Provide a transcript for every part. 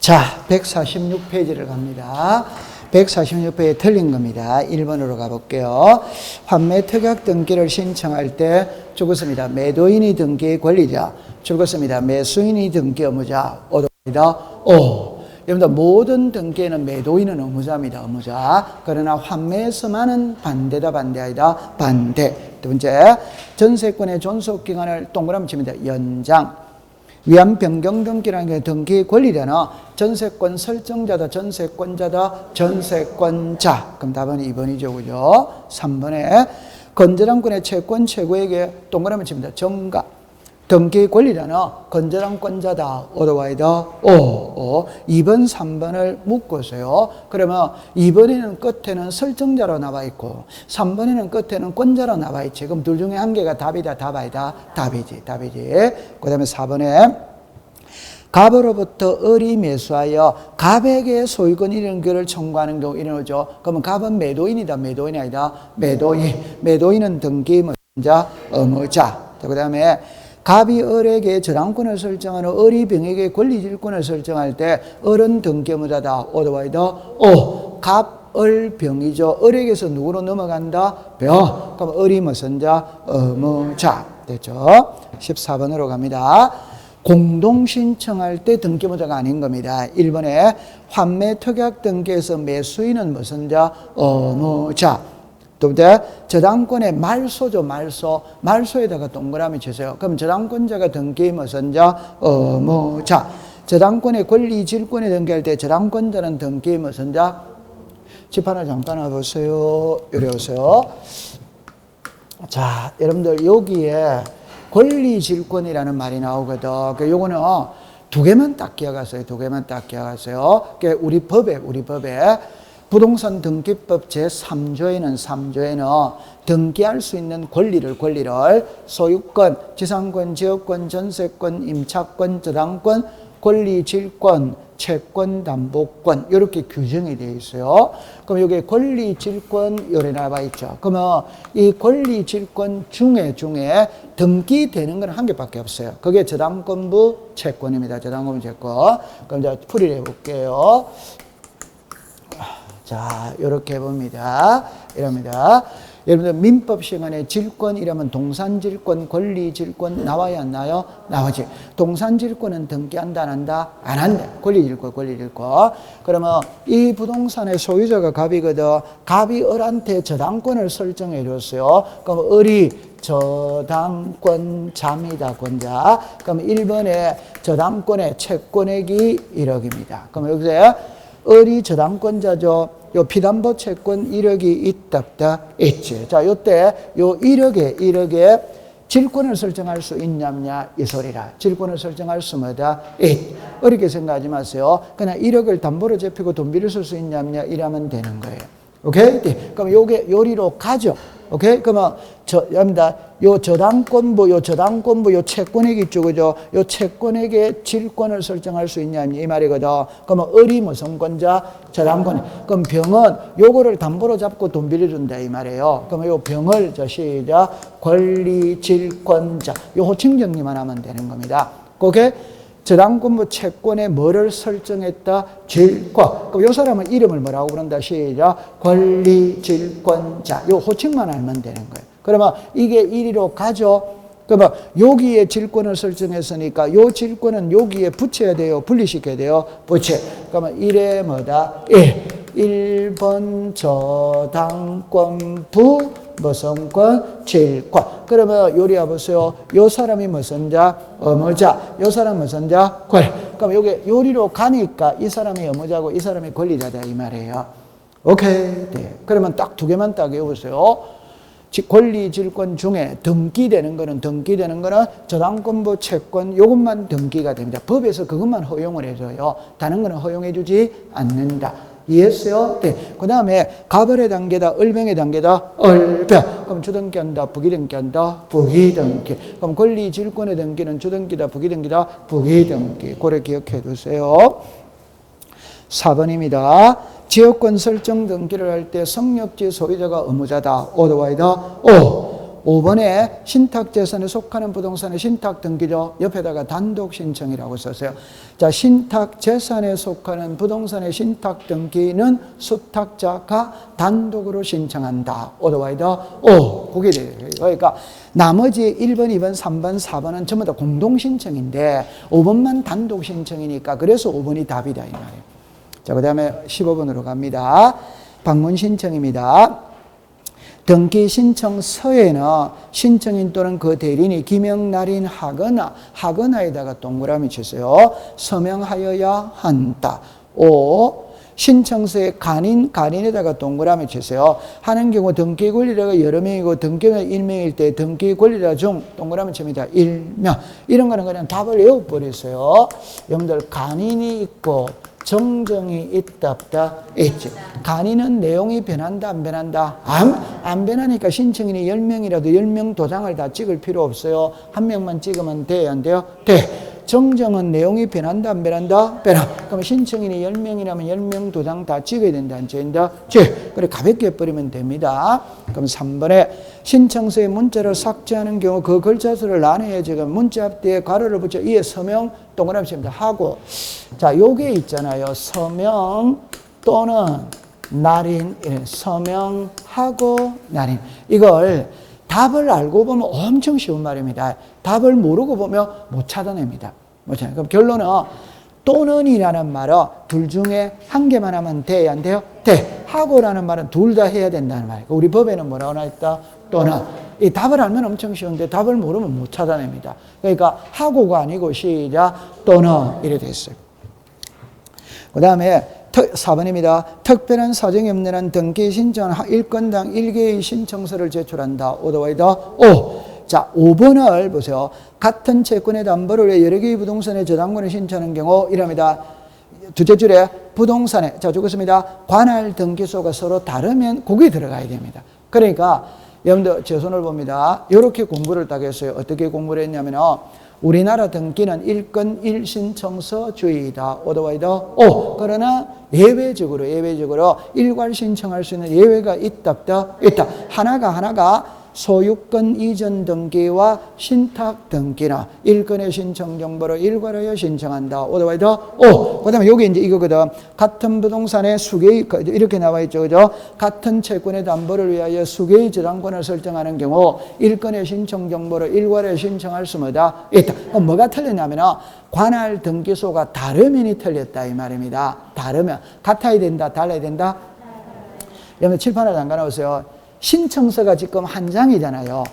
자, 146페이지를 갑니다. 146페이지 틀린 겁니다. 1번으로 가볼게요. 환매 특약 등기를 신청할 때 죽었습니다. 매도인이 등기 권리자. 죽었습니다. 매수인이 등기 의무자. 오도입니다. 오. 여러분들 모든 등기에는 매도인은 의무자입니다. 의무자. 그러나 환매에서만은 반대다 반대 아니다. 반대. 두 번째, 전세권의 존속기간을 동그라미 칩니다. 연장. 위안 변경 등기라는 게 등기 권리자나 전세권 설정자다, 전세권자다, 전세권자. 그럼 답은 2번이죠. 그죠? 3번에 건전한권의 채권 최고에게 동그라미 칩니다. 정가. 등기 권리자나 건전한권자다. 오더와이더 오. 2번, 3번을 묶으세요. 그러면 2번에는 끝에는 설정자로 나와 있고 3번에는 끝에는 권자로 나와 있지. 그럼 둘 중에 한 개가 답이다, 답 아니다? 답이지. 그 다음에 4번에 갑으로부터 을이 매수하여 갑에게 소유권 이전권을 청구하는 경우 이러죠. 그러면 갑은 매도인이다, 매도인이 아니다? 매도인은 등기 의무자, 의무자. 그 다음에 갑이 을에게 저당권을 설정하는 을이 병에게 권리질권을 설정할 때 을은 등기 의무자다. 오더와이더 오. 갑, 을, 병이죠. 을에게서 누구로 넘어간다? 병. 그럼 을이 무슨 자? 의무자. 됐죠? 14번으로 갑니다. 공동 신청할 때 등기 의무자가 아닌 겁니다. 1번에 환매 특약 등기에서 매수인은 무슨 자? 의무자. 두 번째, 저당권의 말소죠, 말소. 말소에다가 동그라미 치세요. 그럼 저당권자가 등기 무슨 자? 의무자. 저당권의 권리 질권에 등기할 때 저당권자는 등기 무슨 자? 집 하나 잠깐 와보세요. 이리 오세요. 자, 여러분들 여기에 권리 질권이라는 말이 나오거든. 요거는 두 개만 딱 기억하세요. 우리 법에 부동산 등기법 제3조에는 등기할 수 있는 권리를 소유권, 지상권, 지역권, 전세권, 임차권, 저당권, 권리, 질권, 채권, 담보권 이렇게 규정이 되어 있어요. 그럼 여기에 권리, 질권 요래 나와 있죠. 그러면 이 권리, 질권 중에 등기되는 건 한 개밖에 없어요. 그게 저당권부 채권입니다. 저당권부 채권. 그럼 이제 풀이를 해볼게요. 자, 이렇게 해봅니다. 이럽니다. 여러분들 민법 시간에 질권 이러면 동산질권, 권리질권 나와야 안 나요? 나오지. 동산질권은 등기한다 안 한다? 안 한다. 권리질권. 그러면 이 부동산의 소유자가 갑이거든. 갑이 을한테 저당권을 설정해 줬어요. 그럼 을이 저당권자입니다. 권자. 그럼 1번에 저당권의 채권액이 1억입니다. 그럼 여기서 을이 저당권자죠. 요 피담보 채권 1억이 있다 있지. 자, 요때 요 1억에 질권을 설정할 수 있냐냐 이 소리라. 질권을 설정할 수 뭐다? 어렵게 생각하지 마세요. 그냥 1억을 담보로 잡히고 돈 빌려 쓸 수 있냐냐 이러면 되는 거예요. 오케이? 그럼 요게 요리로 가죠. 오케이? 그러면 요 저당권부, 요 채권액이 있죠. 그죠? 요 채권액에 질권을 설정할 수 있냐, 이 말이거든. 그러면 을이 무슨 권자? 저당권. 그럼 병은 요거를 담보로 잡고 돈 빌려준다, 이 말이에요. 그러면 요 병을, 시작. 권리, 질권자. 요 호칭 정리만 하면 되는 겁니다. 오케이? 저당권부 채권에 뭐를 설정했다? 질권. 그럼 요 사람은 이름을 뭐라고 부른다? 시작. 권리, 질권자. 요 호칭만 알면 되는 거예요. 그러면 이게 1위로 가죠. 그러면 여기에 질권을 설정했으니까 요 질권은 여기에 붙여야 돼요? 분리시켜야 돼요? 붙여. 그러면 1에 뭐다? 1번 저당권부 무슨 권? 질권. 그러면 요리해 보세요. 요 사람이 무슨 자? 의무자. 요 사람 무슨 자? 권리. 그럼 요게 요리로 가니까 이 사람이 의무자고 이 사람이 권리자다 이 말이에요. 오케이. 네. 그러면 딱 두 개만 딱 외우세요. 권리 질권 중에 등기되는 거는 저당권부 채권 요것만 등기가 됩니다. 법에서 그것만 허용을 해줘요. 다른 거는 허용해 주지 않는다. 이해했어요? 네. 그 다음에 갑을의 단계다, 을병의 단계다, 을병. 그럼 주등기한다, 부기등기한다, 부기등기. 그럼 권리 질권의 등기는 주등기다, 부기등기다, 부기등기. 그래 기억해 두세요. 4번입니다. 지역권 설정 등기를 할 때 성역지 소유자가 의무자다. 오더와이더 오. 5번에 신탁재산에 속하는 부동산의 신탁등기죠. 옆에다가 단독신청이라고 썼어요. 자, 신탁재산에 속하는 부동산의 신탁등기는 수탁자가 단독으로 신청한다. 오더와이더 오. 그게 돼요. 그러니까 나머지 1번, 2번, 3번, 4번은 전부 다 공동신청인데 5번만 단독신청이니까 그래서 5번이 답이다 이 말이에요. 자, 그 다음에 15번으로 갑니다. 방문신청입니다. 등기신청서에는 신청인 또는 그 대리인이 기명, 날인 하거나에다가 동그라미 치세요. 서명하여야 한다. 5. 신청서에 간인에다가 동그라미 치세요. 하는 경우 등기 권리자가 여러 명이고 등기가 1명일 때 등기 권리자 중 동그라미 칩니다. 1명. 이런 거는 그냥 답을 외워버리세요. 여러분들 간인이 있고 정정이 있다 없다 있지. 간이는 내용이 변한다 안 변한다? 안 변하니까 신청인이 10명이라도 10명 도장을 다 찍을 필요 없어요. 한 명만 찍으면 돼요 안 돼요? 돼. 정정은 내용이 변한다 안 변한다? 변화. 그럼 신청인이 10명이라면 10명 도장 다 찍어야 된다 안 찍는다? 그래 가볍게 버리면 됩니다. 그럼 3번에 신청서에 문자를 삭제하는 경우 그 글자수를 나눠야 지금 문자 앞뒤에 가로를 붙여 이에 서명 동그라미 칩니다. 하고 자 요게 있잖아요. 서명 또는 날인 서명하고 날인 이걸 답을 알고 보면 엄청 쉬운 말입니다. 답을 모르고 보면 못 찾아냅니다. 못 찾아냅니다. 그럼 결론은 또는이라는 말은 둘 중에 한 개만 하면 돼, 안 돼요? 돼. 하고라는 말은 둘 다 해야 된다는 말이에요. 우리 법에는 뭐라고 나왔다? 또는. 이 답을 알면 엄청 쉬운데 답을 모르면 못 찾아냅니다. 그러니까 하고가 아니고 시작 또는 이래 됐어요. 그 다음에 4번입니다. 특별한 사정이 없는 한 등기 신청 1건당 1개의 신청서를 제출한다. 오더와이더 오. 자, 5번을 보세요. 같은 채권의 담보를 위해 여러 개의 부동산의 저당권을 신청하는 경우 이랍니다. 두째 줄에 부동산에 자 적었습니다. 관할 등기소가 서로 다르면 거기에 들어가야 됩니다. 그러니까 여러분들 제 손을 봅니다. 이렇게 공부를 딱 했어요. 어떻게 공부를 했냐면 우리나라 등기는 1건 1신청서주의다. 오더와이더 오. 그러나 예외적으로 일괄 신청할 수 있는 예외가 있다. 하나가 소유권 이전 등기와 신탁 등기나 1건의 신청 정보를 일괄하여 신청한다. 오더와이더 오. 그다음에 여기 이제 이거거든. 같은 부동산에 수개의 이렇게 나와 있죠. 그죠? 같은 채권의 담보를 위하여 수개의 저당권을 설정하는 경우 1건의 신청 정보를 일괄하여 신청할 수 있다. 그럼 뭐가 틀렸냐면 관할 등기소가 다르면이 틀렸다 이 말입니다. 다르면 같아야 된다, 달라야 된다. 여러분 칠판에 잠깐 나오세요. 신청서가 지금 한 장이잖아요.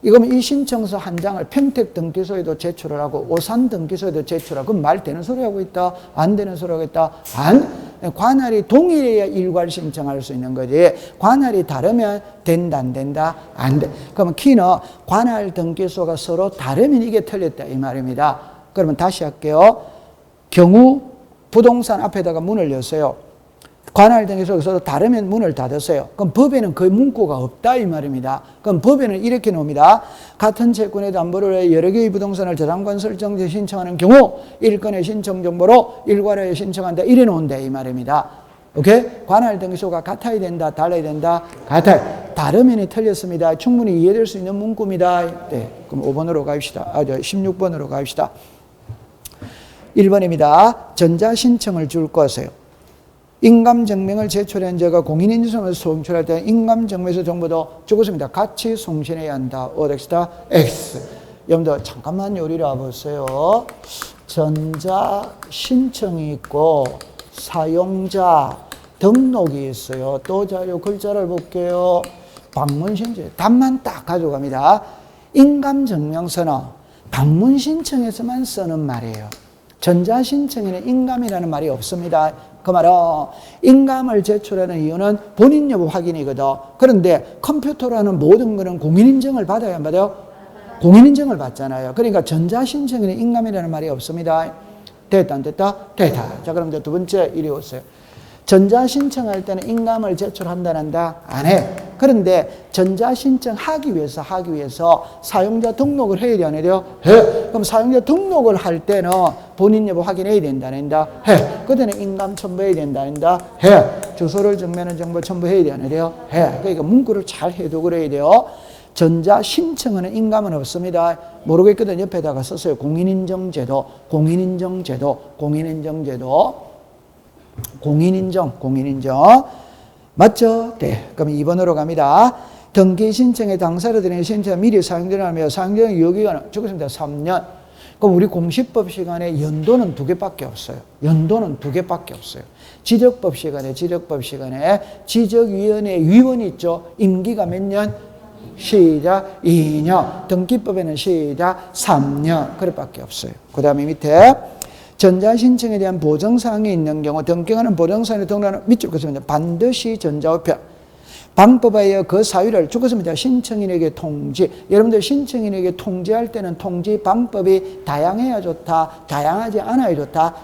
이거면 이 신청서 한 장을 평택 등기소에도 제출을 하고 오산 등기소에도 제출하고 그럼 말 되는 소리 하고 있다? 안 되는 소리 하고 있다? 관할이 동일해야 일괄 신청할 수 있는 거지. 관할이 다르면 된다 안 된다? 안 돼. 그러면 키는 관할 등기소가 서로 다르면 이게 틀렸다 이 말입니다. 그러면 다시 할게요. 경우 부동산 앞에다가 문을 여세요. 관할 등기소가 서로 다르면 문을 닫으세요. 그럼 법에는 그 문구가 없다 이 말입니다. 그럼 법에는 이렇게 놓습니다. 같은 채권의 담보를 위해 여러 개의 부동산을 저당권 설정제 신청하는 경우 1건의 신청 정보로 일괄하여 신청한다. 이래 놓은다 이 말입니다. 오케이? 관할 등기소가 같아야 된다, 달라야 된다, 같아야. 다르면이 틀렸습니다. 충분히 이해될 수 있는 문구입니다. 네, 그럼 5번으로 갑시다. 16번으로 갑시다. 1번입니다. 전자신청을 줄 것이에요. 인감증명을 제출한 자가 공인인증서를 송출할 때 인감증명서 정보도 적었습니다. 같이 송신해야 한다. 오덱스다 X. 여러분들 잠깐만 요리를 와보세요. 전자신청이 있고 사용자 등록이 있어요. 또 자료 글자를 볼게요. 방문신청. 답만 딱 가져갑니다. 인감증명서는 방문신청에서만 쓰는 말이에요. 전자신청에는 인감이라는 말이 없습니다. 그 말은 인감을 제출하는 이유는 본인 여부 확인이거든. 그런데 컴퓨터로 하는 모든 거는 공인인증을 받아야 안 받아요? 공인인증을 받잖아요. 그러니까 전자신청에는 인감이라는 말이 없습니다. 됐다 안 됐다? 됐다. 자 그럼 이제 두 번째 이리 오세요. 전자신청할 때는 인감을 제출한다 안 해. 그런데 전자신청하기 위해서 사용자 등록을 해야 돼 안 해요? 해. 그럼 사용자 등록을 할 때는 본인 여부 확인해야 된다 안 된다? 해. 그때는 인감 첨부해야 된다 안 된다? 해. 주소를 정면한 정보 첨부해야 돼 안 해요? 해. 그러니까 문구를 잘 해두고 그래야 돼요. 전자 신청하는 인감은 없습니다. 모르겠거든 옆에다가 썼어요. 공인인정제도, 공인인정제도, 공인인정제도, 공인인정. 맞죠? 네. 그럼 2번으로 갑니다. 등기 신청에 당사로 드리는 신청 미리 사용되려면 사용되는 유효기간은 적었습니다. 3년. 그럼 우리 공시법 시간에 연도는 2개밖에 없어요. 연도는 2개밖에 없어요. 지적법 시간에 지적위원회 위원이 있죠. 임기가 몇 년? 시작 2년. 등기법에는 시작 3년. 그래밖에 없어요. 그 다음에 밑에 전자신청에 대한 보정사항이 있는 경우 등기하는 보정사항에 등록하는 밑줄 긋습니다. 반드시 전자우편. 방법에 의하여 그 사유를 적었습니다. 신청인에게 통지. 여러분들 신청인에게 통지할 때는 통지 방법이 다양해야 좋다, 다양하지 않아야 좋다.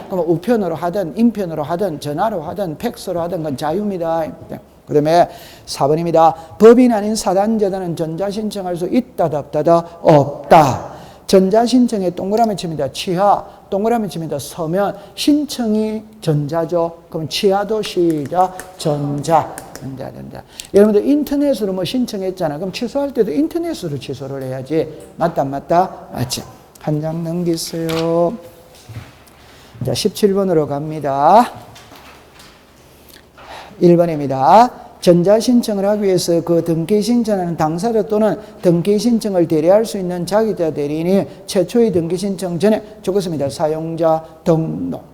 그럼 우편으로 하든 인편으로 하든 전화로 하든 팩스로 하든 그건 자유입니다. 그 다음에 4번입니다. 법인 아닌 사단재단은 전자신청할 수 있다, 없다. 전자신청에 동그라미 칩니다. 치하, 동그라미 칩니다. 서면, 신청이 전자죠. 그럼 치하도 시작, 전자. 여러분들 인터넷으로 뭐 신청했잖아. 그럼 취소할 때도 인터넷으로 취소를 해야지. 맞다? 맞지? 한 장 넘기세요. 자, 17번으로 갑니다. 1번입니다. 전자신청을 하기 위해서 그 등기 신청하는 당사자 또는 등기 신청을 대리할 수 있는 자기자 대리인이 최초의 등기 신청 전에 적었습니다. 사용자 등록.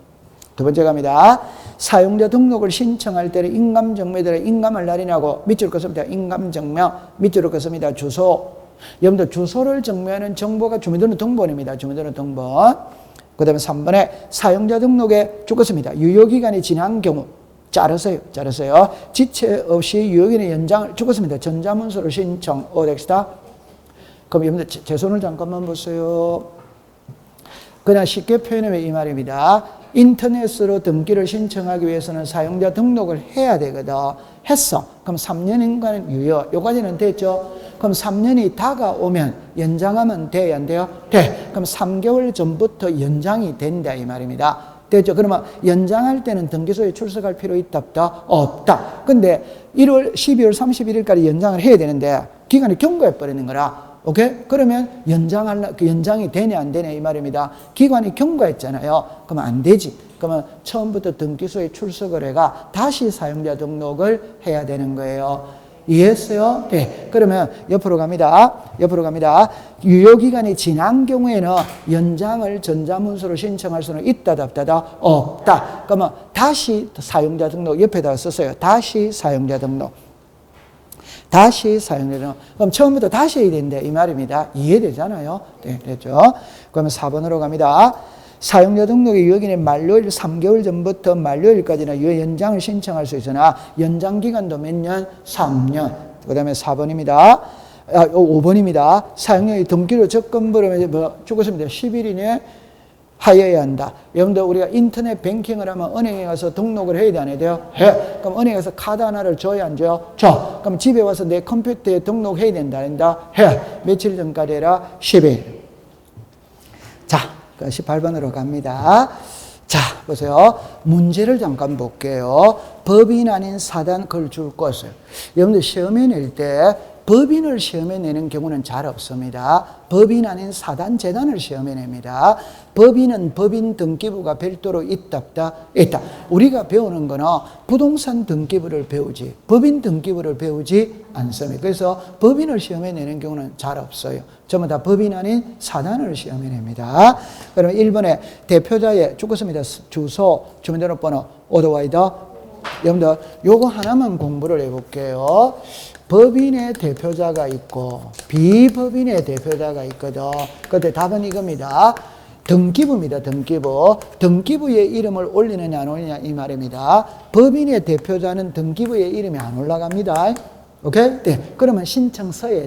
두 번째 갑니다. 사용자 등록을 신청할 때는 인감정명에 인감할 날이냐고 밑줄 긋습니다. 인감정명, 밑줄을 긋습니다. 주소. 여러분들 주소를 정명하는 정보가 주민등록번호입니다. 주민등록번호. 그 다음에 3번에 사용자 등록에 적었습니다. 유효기간이 지난 경우 자르세요. 지체 없이 유효기간의 연장을 적었습니다. 전자문서로 신청. 오덱스다. 그럼 여러분들 제 손을 잠깐만 보세요. 그냥 쉽게 표현하면 이 말입니다. 인터넷으로 등기를 신청하기 위해서는 사용자 등록을 해야 되거든. 했어. 그럼 3년인가는 유효. 요까지는 됐죠? 그럼 3년이 다가오면 연장하면 돼야 안 돼요? 돼. 그럼 3개월 전부터 연장이 된다 이 말입니다. 됐죠? 그러면 연장할 때는 등기소에 출석할 필요 있다, 없다. 근데 12월 31일까지 연장을 해야 되는데 기간이 경과해 버리는 거라. 오케이? 그러면 연장이 되냐 안 되냐 이 말입니다. 기간이 경과했잖아요. 그러면 안 되지. 그러면 처음부터 등기소에 출석을 해가 다시 사용자 등록을 해야 되는 거예요. 이해했어요? 네. 그러면 옆으로 갑니다. 유효기간이 지난 경우에는 연장을 전자문서로 신청할 수는 있다, 없다. 그러면 다시 사용자 등록 옆에다가 썼어요. 다시 사용자 등록. 그럼 처음부터 다시 해야 된다 이 말입니다. 이해되잖아요? 네, 됐죠? 그러면 4번으로 갑니다. 사용자 등록의 유효기간이 만료일 3개월 전부터 만료일까지는 유효 연장을 신청할 수 있으나 연장 기간도 몇 년? 3년. 그 다음에 4번입니다. 5번입니다. 사용자의 등기로 접근부를 적었습니다. 10일 이내에 하여야 한다. 여러분들 우리가 인터넷 뱅킹을 하면 은행에 가서 등록을 해야 돼, 안 해야 돼요? 해. 그럼 은행에 가서 카드 하나를 줘야 안 줘요? 줘. 그럼 집에 와서 내 컴퓨터에 등록해야 된다, 안 된다? 해. 며칠 전까지 해라? 10일. 자, 18번으로 갑니다. 자, 보세요. 문제를 잠깐 볼게요. 법인 아닌 사단 걸 줄 것을. 여러분들 시험에 낼 때 법인을 시험에 내는 경우는 잘 없습니다. 법인 아닌 사단 재단을 시험에 냅니다. 법인은 법인 등기부가 별도로 있다. 우리가 배우는 거는 부동산 등기부를 배우지 법인 등기부를 배우지 않습니다. 그래서 법인을 시험에 내는 경우는 잘 없어요. 전부 다 법인 아닌 사단을 시험에 냅니다. 그러면 1번에 대표자의 적었습니다. 주소, 주민등록번호, 오더와이더. 여러분들 요거 하나만 공부를 해볼게요. 법인의 대표자가 있고 비법인의 대표자가 있거든. 그때 답은 이겁니다. 등기부입니다. 등기부의 이름을 올리느냐 안 올리느냐 이 말입니다. 법인의 대표자는 등기부의 이름이 안 올라갑니다. 오케이? 네. 그러면 신청서에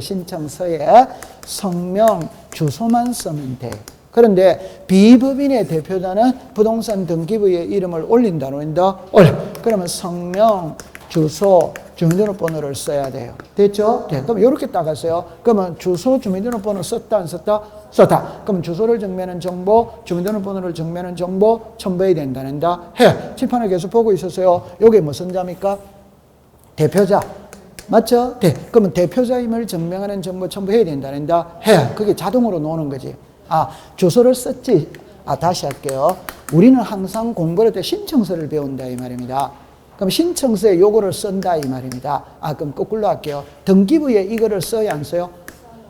성명, 주소만 쓰면 돼. 그런데 비법인의 대표자는 부동산 등기부의 이름을 올린다, 안 올린다? 올려. 그러면 성명, 주소, 주민등록번호를 써야 돼요. 됐죠? 네. 그럼 이렇게 따가세요. 그러면 주소, 주민등록번호 썼다, 안 썼다? 썼다. 그럼 주소를 정면한 정보, 주민등록번호를 정면한 정보 첨부해야 된다는다? 해. 칠판을 계속 보고 있었어요. 이게 무슨 자입니까? 대표자. 맞죠? 네. 그러면 대표자임을 증명하는 정보 첨부해야 된다, 안 된다? 해. 그게 자동으로 나오는 거지. 아, 주소를 썼지. 아, 다시 할게요. 우리는 항상 공부할 때 신청서를 배운다, 이 말입니다. 그럼 신청서에 요거를 쓴다, 이 말입니다. 아, 그럼 거꾸로 할게요. 등기부에 이거를 써야 안 써요?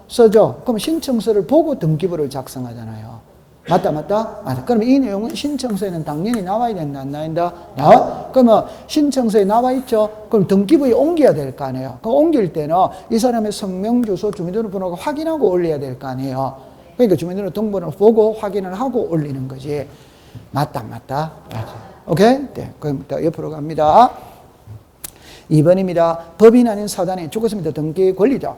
써죠. 그럼 신청서를 보고 등기부를 작성하잖아요. 맞다, 맞다? 맞다. 그럼 이 내용은 신청서에는 당연히 나와야 된다, 안 나온다? 나와? 그러면 신청서에 나와 있죠? 그럼 등기부에 옮겨야 될 거 아니에요? 그럼 옮길 때는 이 사람의 성명, 주소, 주민등록번호가 확인하고 올려야 될 거 아니에요? 그러니까 주민등록번호를 보고 확인을 하고 올리는 거지. 맞다, 맞다? 맞아. 오케이? 네. 그럼 옆으로 갑니다. 2번입니다. 법인 아닌 사단에 죽었습니다. 등기 권리자.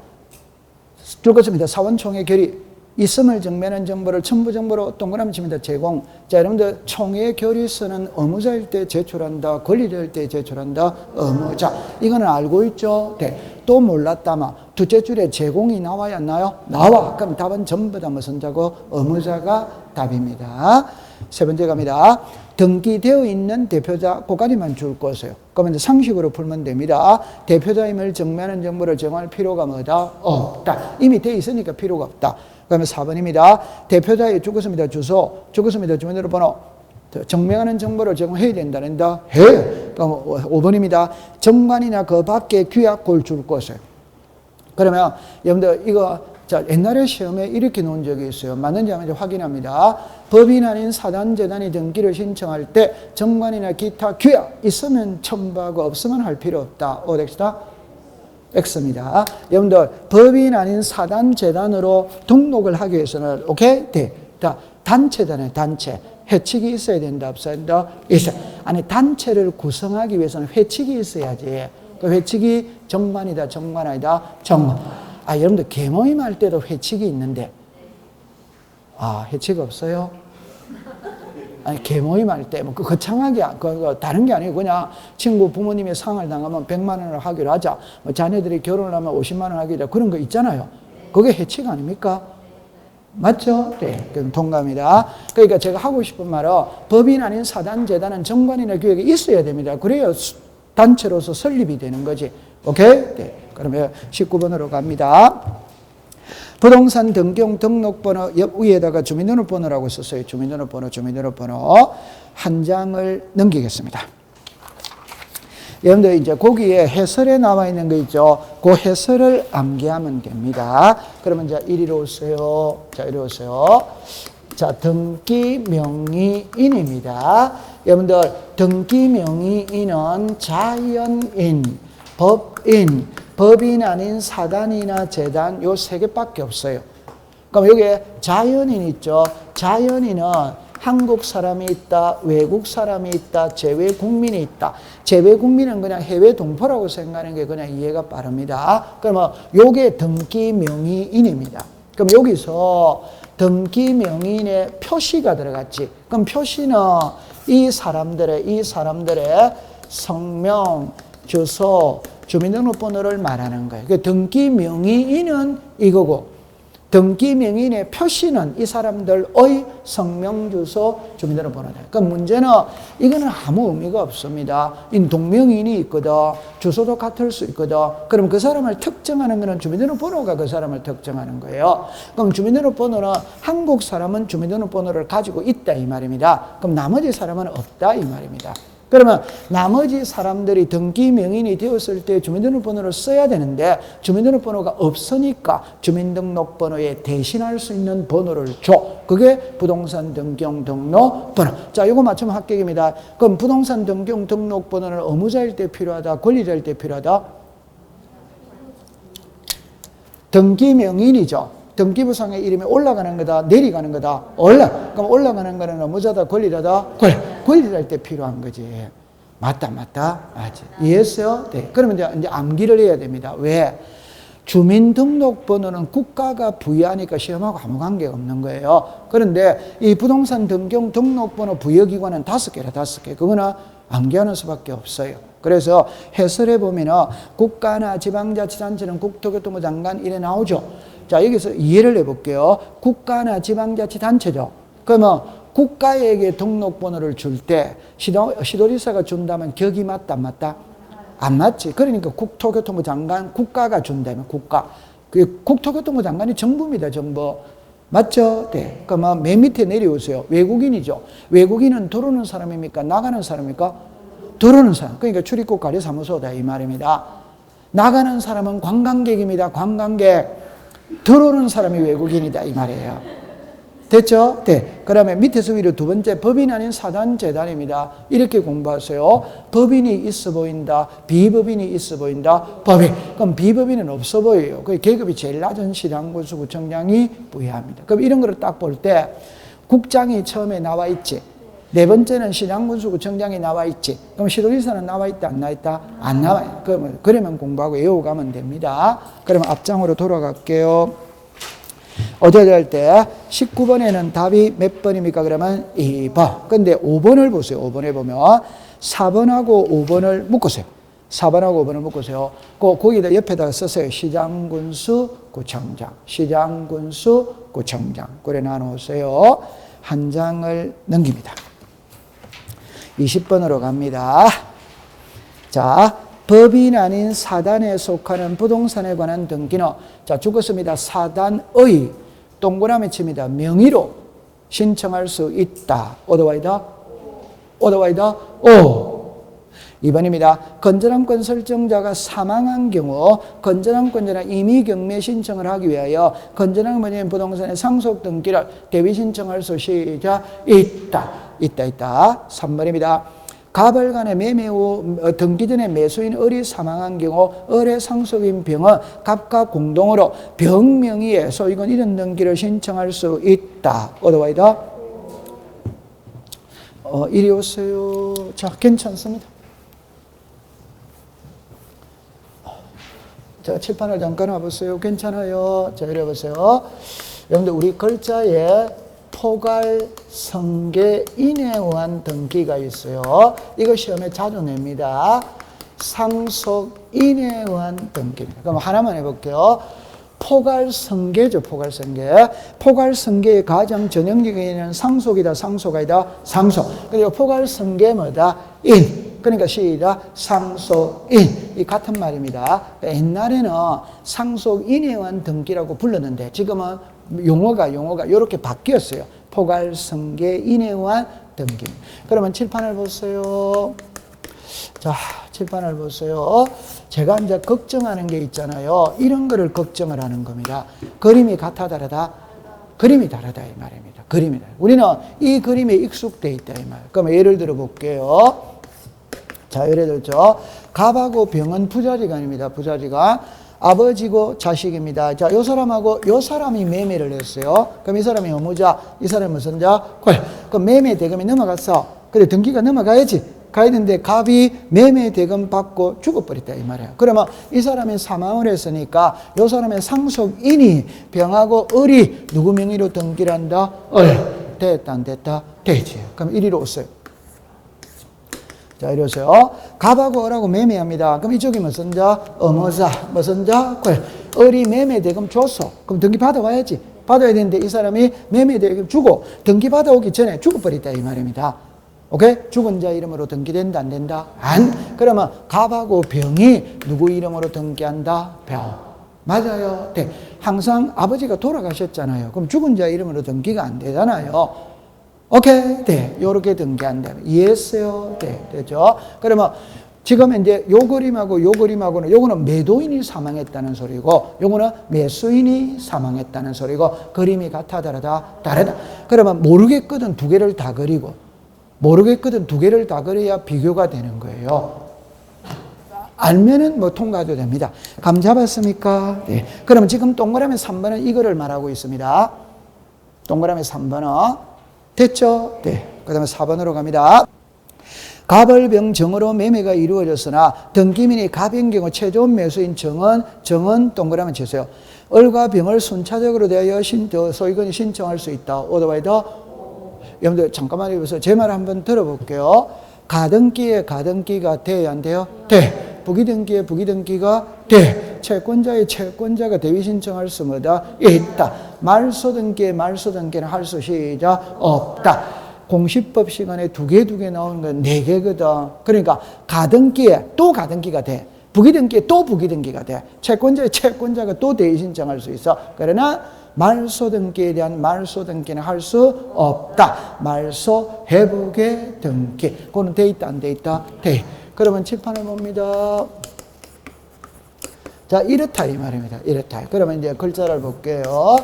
죽었습니다. 사원총회 결의. 있음을 증명하는 정보를 첨부 정보로 동그라미 칩니다. 제공. 자, 여러분들 총회 결의서는 의무자일 때 제출한다. 권리자일 때 제출한다. 의무자. 이거는 알고 있죠? 네. 또 몰랐다마 둘째 줄에 제공이 나와야 안 나요? 나와. 그럼 답은 전부 다 무슨 자고? 의무자가 답입니다. 세 번째 갑니다. 등기되어 있는 대표자 그까지만 줄 것이에요. 그러면 상식으로 풀면 됩니다. 대표자임을 증명하는 정보를 제공할 필요가 뭐다? 없다. 이미 돼 있으니까 필요가 없다. 그러면 4번입니다. 대표자의 죽었습니다. 주소, 죽었습니다. 주민등록번호. 증명하는 정보를 제공해야 된다는다? 해. 그럼 5번입니다. 정관이나 그 밖에 규약을 줄 것이에요. 그러면 여러분들 이거 자, 옛날에 시험에 이렇게 놓은 적이 있어요. 맞는지 안 맞는지 확인합니다. 법인 아닌 사단재단이 등기를 신청할 때 정관이나 기타 규약 있으면 첨부하고 없으면 할 필요 없다. X다? X입니다. 여러분들 법인 아닌 사단재단으로 등록을 하기 위해서는 오케이? 네. 단체잖아요. 단체. 회칙이 있어야 된다. 없어야 된다? 있어요. 아니 단체를 구성하기 위해서는 회칙이 있어야지. 그 회칙이 정관이다. 정관 아니다. 정관. 아, 여러분들 계모임 할 때도 회칙이 있는데, 아, 회칙 없어요? 아니, 계모임 할 때, 뭐, 거창하게, 다른 게 아니고, 그냥 친구 부모님의 상을 당하면 100만 원을 하기로 하자. 뭐, 자녀들이 결혼을 하면 50만 원 하기로 하자. 그런 거 있잖아요. 그게 회칙 아닙니까? 맞죠? 네. 그럼 동감이다. 그러니까 제가 하고 싶은 말은 법인 아닌 사단, 재단은 정관이나 규약이 있어야 됩니다. 그래야 단체로서 설립이 되는 거지. 오케이? 네. 그러면 19번으로 갑니다. 부동산 등경 등록번호 옆 위에다가 주민등록번호라고 썼어요. 주민등록번호 한 장을 넘기겠습니다. 여러분들 이제 거기에 해설에 나와 있는 거 있죠. 그 해설을 암기하면 됩니다. 그러면 이제 이리로 오세요. 자, 이리 오세요. 자, 등기명의인입니다. 여러분들 등기명의인은 자연인, 법인, 법인 아닌 사단이나 재단 요 세 개밖에 없어요. 그럼 여기에 자연인 있죠. 자연인은 한국 사람이 있다, 외국 사람이 있다, 재외 국민이 있다. 재외 국민은 그냥 해외 동포라고 생각하는 게 그냥 이해가 빠릅니다. 그러면 요게 등기 명의인입니다. 그럼 여기서 등기 명의인의 표시가 들어갔지. 그럼 표시는 이 사람들의 성명, 주소, 주민등록번호를 말하는 거예요. 그 등기 명의인은 이거고, 등기 명의인의 표시는 이 사람들의 성명, 주소, 주민등록번호다. 그러니까 문제는 이거는 아무 의미가 없습니다. 동명이인이 있거든, 주소도 같을 수 있거든. 그럼 그 사람을 특정하는 것은 주민등록번호가 그 사람을 특정하는 거예요. 그럼 주민등록번호는 한국 사람은 주민등록번호를 가지고 있다 이 말입니다. 그럼 나머지 사람은 없다 이 말입니다. 그러면 나머지 사람들이 등기 명의인이 되었을 때 주민등록번호를 써야 되는데 주민등록번호가 없으니까 주민등록번호에 대신할 수 있는 번호를 줘. 그게 부동산 등경 등록번호. 자, 이거 맞추면 합격입니다. 그럼 부동산 등경 등록번호는 의무자일 때 필요하다, 권리자일 때 필요하다? 등기 명의인이죠. 등기부상의 이름이 올라가는 거다, 내려가는 거다? 그럼 올라가는 거는 의무자다, 권리자다? 권리자일 때 필요한 거지. 맞다. 맞지. 이해했어요? 네. 그러면 이제 암기를 해야 됩니다. 왜? 주민등록번호는 국가가 부여하니까 시험하고 아무 관계가 없는 거예요. 그런데 이 부동산 등경 등록번호 부여기관은 5개라, 5개. 그거는 암기하는 수밖에 없어요. 그래서 해설해 보면은 국가나 지방자치단체는 국토교통부 장관 이래 나오죠. 자, 여기서 이해를 해볼게요. 국가나 지방자치단체죠. 그러면 국가에게 등록번호를 줄 때 시도지사가 준다면 격이 맞다, 안 맞다? 안 맞지. 그러니까 국토교통부 장관, 국가가 준다면 국가. 그 국토교통부 장관이 정부입니다, 정부. 맞죠? 네. 그러면 맨 밑에 내려오세요. 외국인이죠. 외국인은 들어오는 사람입니까? 나가는 사람입니까? 들어오는 사람. 그러니까 출입국 관리사무소다 이 말입니다. 나가는 사람은 관광객입니다. 관광객. 들어오는 사람이 외국인이다 이 말이에요. 됐죠? 네. 그러면 밑에서 위로 두 번째, 법인 아닌 사단 재단입니다. 이렇게 공부하세요. 법인이 있어 보인다. 비법인이 있어 보인다. 법인. 그럼 비법인은 없어 보여요. 그 계급이 제일 낮은 시장군수구청장이 부여합니다. 그럼 이런 거를 딱 볼 때 국장이 처음에 나와 있지. 네 번째는 시장군수구청장이 나와 있지. 그럼 시도지사는 나와 있다, 안 나와 있다? 안 나와요. 그러면 공부하고 외워가면 됩니다. 그러면 앞장으로 돌아갈게요. 어제도 할 때 19번에는 답이 몇 번입니까? 그러면 2번. 근데 5번을 보세요. 5번에 보면 4번하고 5번을 묶으세요. 4번하고 5번을 묶으세요. 거기다 옆에다가 쓰세요. 시장군수구청장. 시장군수구청장. 그래 나누세요. 한 장을 넘깁니다. 20번으로 갑니다. 자, 법인 아닌 사단에 속하는 부동산에 관한 등기는 자 죽었습니다. 사단의 동그라미 칩니다. 명의로 신청할 수 있다. 오더와이다. 오더와이다. 오. 2번입니다. 건전함권 설정자가 사망한 경우 건전함권자나 임의 경매 신청을 하기 위하여 건전함권인 부동산의 상속 등기를 대위 신청할 수 있다. 있다. 3번입니다. 가벌간의 매매 후 등기 전에 매수인 을이 사망한 경우 을의 상속인 병은 각각 공동으로 병 명의의 소유권 이전 등기를 신청할 수 있다. 어디와이다? 이리 오세요. 자, 괜찮습니다. 자, 칠판을 잠깐 와보세요. 괜찮아요. 자, 이리 보세요. 여러분들 우리 글자에 포괄 성계인에 의한 등기가 있어요. 이거 시험에 자주 냅니다. 상속인에 의한 등기입니다. 그럼 하나만 해볼게요. 포괄 성계죠, 포괄 성계. 포괄 성계의 가장 전형적인 의미는 상속이다, 상속 아니다, 상속. 그리고 포괄 성계 뭐다? 인. 그러니까 시작, 상속인. 이 같은 말입니다. 옛날에는 상속인에 의한 등기라고 불렀는데 지금은 용어가 이렇게 바뀌었어요. 포괄성계인에 의한 등기. 그러면 칠판을 보세요. 자, 칠판을 보세요. 제가 이제 걱정하는 게 있잖아요. 이런 거를 걱정을 하는 겁니다. 그림이 같아 다르다? 그림이 다르다 이 말입니다. 그림이 다르다. 우리는 이 그림에 익숙돼 있다 이 말. 그럼 예를 들어 볼게요. 자, 예를 들죠. 갑하고 병은 부자지간입니다. 부자지간. 아버지고 자식입니다. 자, 요 사람하고 요 사람이 매매를 했어요. 그럼 이 사람이 어무자, 이 사람이 무슨 자? 콜. 그럼 매매 대금이 넘어갔어. 그래, 등기가 넘어가야지. 가야 되는데 갑이 매매 대금 받고 죽어버렸다 이 말이에요. 그러면 이 사람이 사망을 했으니까 요 사람의 상속인이 병하고 을이 누구 명의로 등기를 한다? 을. 됐다 안 됐다? 되지. 그럼 이리로 오세요. 자, 이리 오세요. 갑하고 을하고 매매합니다. 그럼 이쪽이 무슨 자? 어머자. 무슨 자? 을이 매매 대금 줬어. 그럼 등기 받아와야지. 받아야 되는데 이 사람이 매매 대금 주고 등기 받아오기 전에 죽어버렸다 이 말입니다. 오케이? 죽은 자 이름으로 등기된다 안 된다? 안. 그러면 갑하고 병이 누구 이름으로 등기한다? 병. 맞아요. 네. 항상 아버지가 돌아가셨잖아요. 그럼 죽은 자 이름으로 등기가 안 되잖아요. 오케이? 네. 요렇게 등기한다. 이해했어요? 네. 되죠? 그러면 지금 이제 요 그림하고 요 그림하고는 요거는 매도인이 사망했다는 소리고 요거는 매수인이 사망했다는 소리고 그림이 같아 다르다? 다르다. 그러면 모르겠거든 두 개를 다 그리고 모르겠거든 두 개를 다 그려야 비교가 되는 거예요. 알면은 뭐 통과도 됩니다. 감 잡았습니까? 네. 그러면 지금 동그라미 3번은 이거를 말하고 있습니다. 동그라미 3번은 됐죠? 네. 그 다음에 4번으로 갑니다. 갑을병 정으로 매매가 이루어졌으나 등기민이 갑인 경우 최종 매수인 정은 동그라미 치세요. 을과 병을 순차적으로 대하여 소유권이 신청할 수 있다. 오더와이더. 여러분들 잠깐만 여기서 제 말 한번 들어볼게요. 가등기에 가등기가 돼야 안 돼요? 돼. 부기등기에 부기등기가 돼. 채권자의 채권자가 대위 신청할 수 있다. 말소등기에 말소등기는 할 수 시작 없다. 공시법 시간에 두 개 나오는 건 4개거든. 그러니까 가등기에 또 가등기가 돼. 부기등기에 또 부기등기가 돼. 채권자의 채권자가 또 대위 신청할 수 있어. 그러나 말소 등기에 대한 말소 등기는 할 수 없다. 말소 회복의 등기. 그거는 돼 있다, 안 돼 있다? 돼. 그러면 칠판을 봅니다. 자, 이렇다 이 말입니다. 이렇다. 그러면 이제 글자를 볼게요.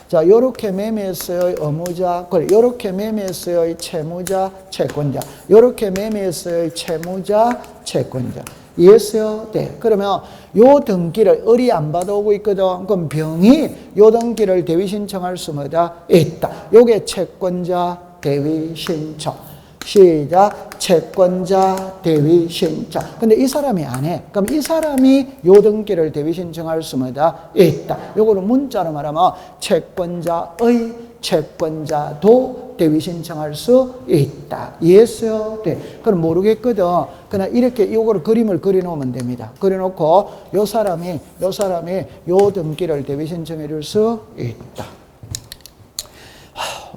자, 요렇게 매매했어요. 의무자, 요렇게 매매했어요. 채무자, 채권자. 요렇게 매매했어요. 채무자, 채권자. 이해했어요? 네. 그러면 요 등기를 을이 안 받아오고 있거든. 그럼 병이 요 등기를 대위 신청할 수마다 있다. 요게 채권자 대위 신청. 시작. 채권자 대위 신청. 근데 이 사람이 안 해. 그럼 이 사람이 요 등기를 대위 신청할 수마다 있다. 요거를 문자로 말하면 채권자의 채권자도 대위 신청할 수 있다. 이해했어요? 네. 그럼 모르겠거든. 그러나 이렇게 요거를 그림을 그려놓으면 됩니다. 그려놓고 요 사람이 요 등기를 대위 신청해 줄 수 있다.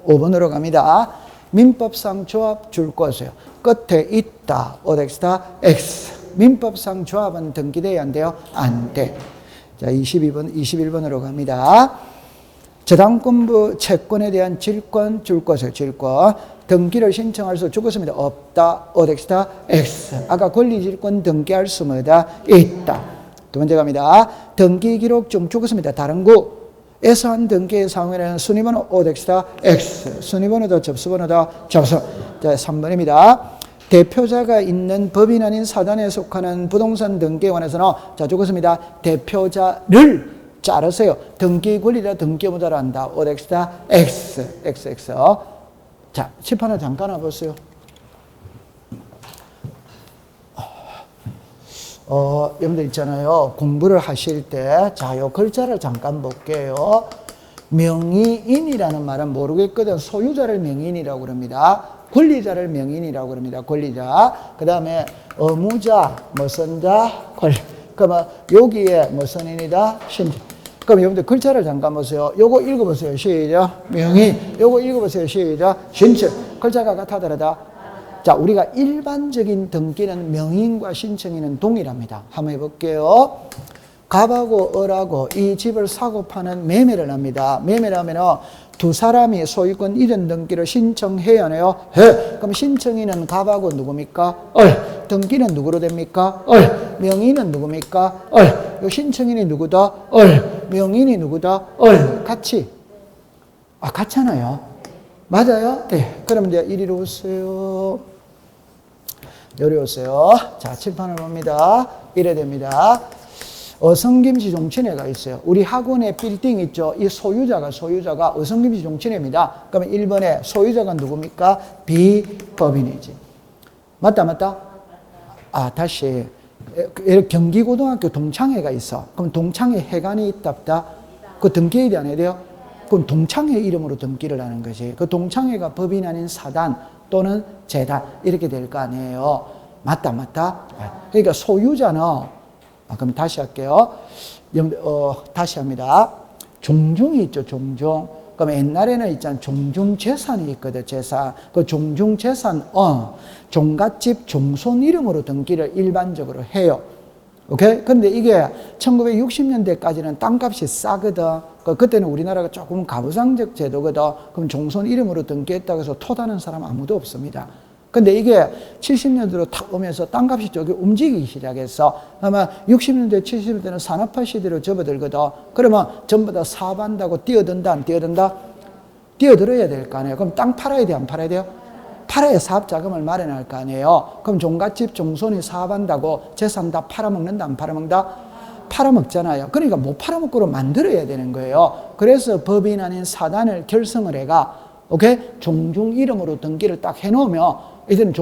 5번으로 갑니다. 민법상 조합 줄 것이요. 끝에 있다. OX다. X. 민법상 조합은 등기돼야 안 돼요? 안 돼. 자, 21번으로 갑니다. 저당권부 채권에 대한 질권 줄 것이요. 질권. 등기를 신청할 수 죽었습니다. 없다. OX다. X. 아까 권리질권 등기할 수마다 있다. 두 번째 갑니다. 등기 기록 중 죽었습니다. 다른 구. 에서 한 등기의 상호에는 순위번호 OX다 X, 순위번호도 접수번호도 접수. 자, 3번입니다. 대표자가 있는 법인 아닌 사단에 속하는 부동산 등기에 관해서는 자, 적었습니다. 대표자를 자르세요. 등기 권리자 등기 의무자로 한다. OX다 X, XX. 자, 칠판을 잠깐 와보세요. 여러분들 있잖아요. 공부를 하실 때, 자, 요 글자를 잠깐 볼게요. 명의인이라는 말은 모르겠거든. 소유자를 명의인이라고 그럽니다. 권리자를 명의인이라고 그럽니다. 권리자. 그 다음에 의무자, 무슨 자, 권리. 그러면 여기에 무슨 인이다? 신체. 그럼 여러분들 글자를 잠깐 보세요. 요거 읽어보세요. 시작. 명의. 요거 읽어보세요. 시작. 신체. 글자가 같아 다르다? 자, 우리가 일반적인 등기는 명의인과 신청인은 동일합니다. 한번 해볼게요. 갑하고 을하고 이 집을 사고 파는 매매를 합니다. 매매를 하면 두 사람이 소유권 이전 등기를 신청해야 하네요. 해. 그럼 신청인은 갑하고 누굽니까? 을. 등기는 누구로 됩니까? 을. 명의인은 누굽니까? 을. 요 신청인이 누구다? 을. 명의인이 누구다? 을. 같이. 아, 같잖아요. 맞아요? 네. 그럼 이제 이리로 오세요. 여기 오세요. 자, 칠판을 봅니다. 이래 됩니다. 어성김씨 종친회가 있어요. 우리 학원에 빌딩 있죠? 이 소유자가 어성김씨 종친회입니다. 그러면 1번에 소유자가 누굽니까? 비법인이지. 맞다? 아, 다시. 경기고등학교 동창회가 있어. 그럼 동창회 회관이 있답다. 그 등기해야 돼, 안 해야 돼요? 그럼 동창회 이름으로 등기를 하는 거지. 그 동창회가 법인 아닌 사단 또는 재단 이렇게 될 거 아니에요. 맞다. 그러니까 소유자는 그럼 다시 할게요. 다시 합니다. 종중이 있죠. 종중. 그럼 옛날에는 있잖아요. 종중재산이 있거든. 재산. 그 종중재산 종갓집 종손 이름으로 등기를 일반적으로 해요. 오케이? 근데 이게 1960년대까지는 땅값이 싸거든. 그때는 우리나라가 조금 가부장적 제도거든. 그럼 종손 이름으로 등기했다고 해서 토다는 사람 아무도 없습니다. 근데 이게 70년대로 탁 오면서 땅값이 조금 움직이기 시작했어. 아마 60년대, 70년대는 산업화 시대로 접어들거든. 그러면 전부 다 사업한다고 뛰어든다, 안 뛰어든다? 뛰어들어야 될 거 아니에요. 그럼 땅 팔아야 돼, 안 팔아야 돼요? 팔아야 사업 자금을 마련할 거 아니에요. 그럼 종갓집 종손이 사업한다고 재산 다 팔아먹는다, 안 팔아먹는다? 팔아먹잖아요. 그러니까 못 팔아먹고로 만들어야 되는 거예요. 그래서 법인 아닌 사단을 결성을 해가, 오케이? 종중 이름으로 등기를 딱 해놓으면, 이제는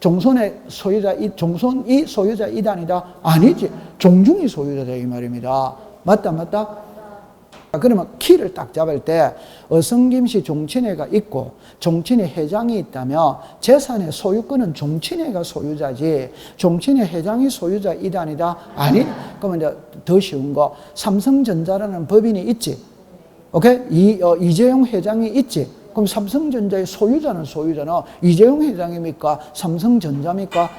종손의 소유자, 종손이 소유자 이단이다? 아니지. 종중이 소유자다, 이 말입니다. 맞다? 그러면 키를 딱 잡을 때 어성김씨 종친회가 있고 종친회 회장이 있다면 재산의 소유권은 종친회가 소유자지 종친회 회장이 소유자 이단이다? 아니. 그러면 이제 더 쉬운 거 삼성전자라는 법인이 있지. 오케이? 이재용 회장이 있지. 그럼 삼성전자의 소유자는 이재용 회장입니까? 삼성전자입니까?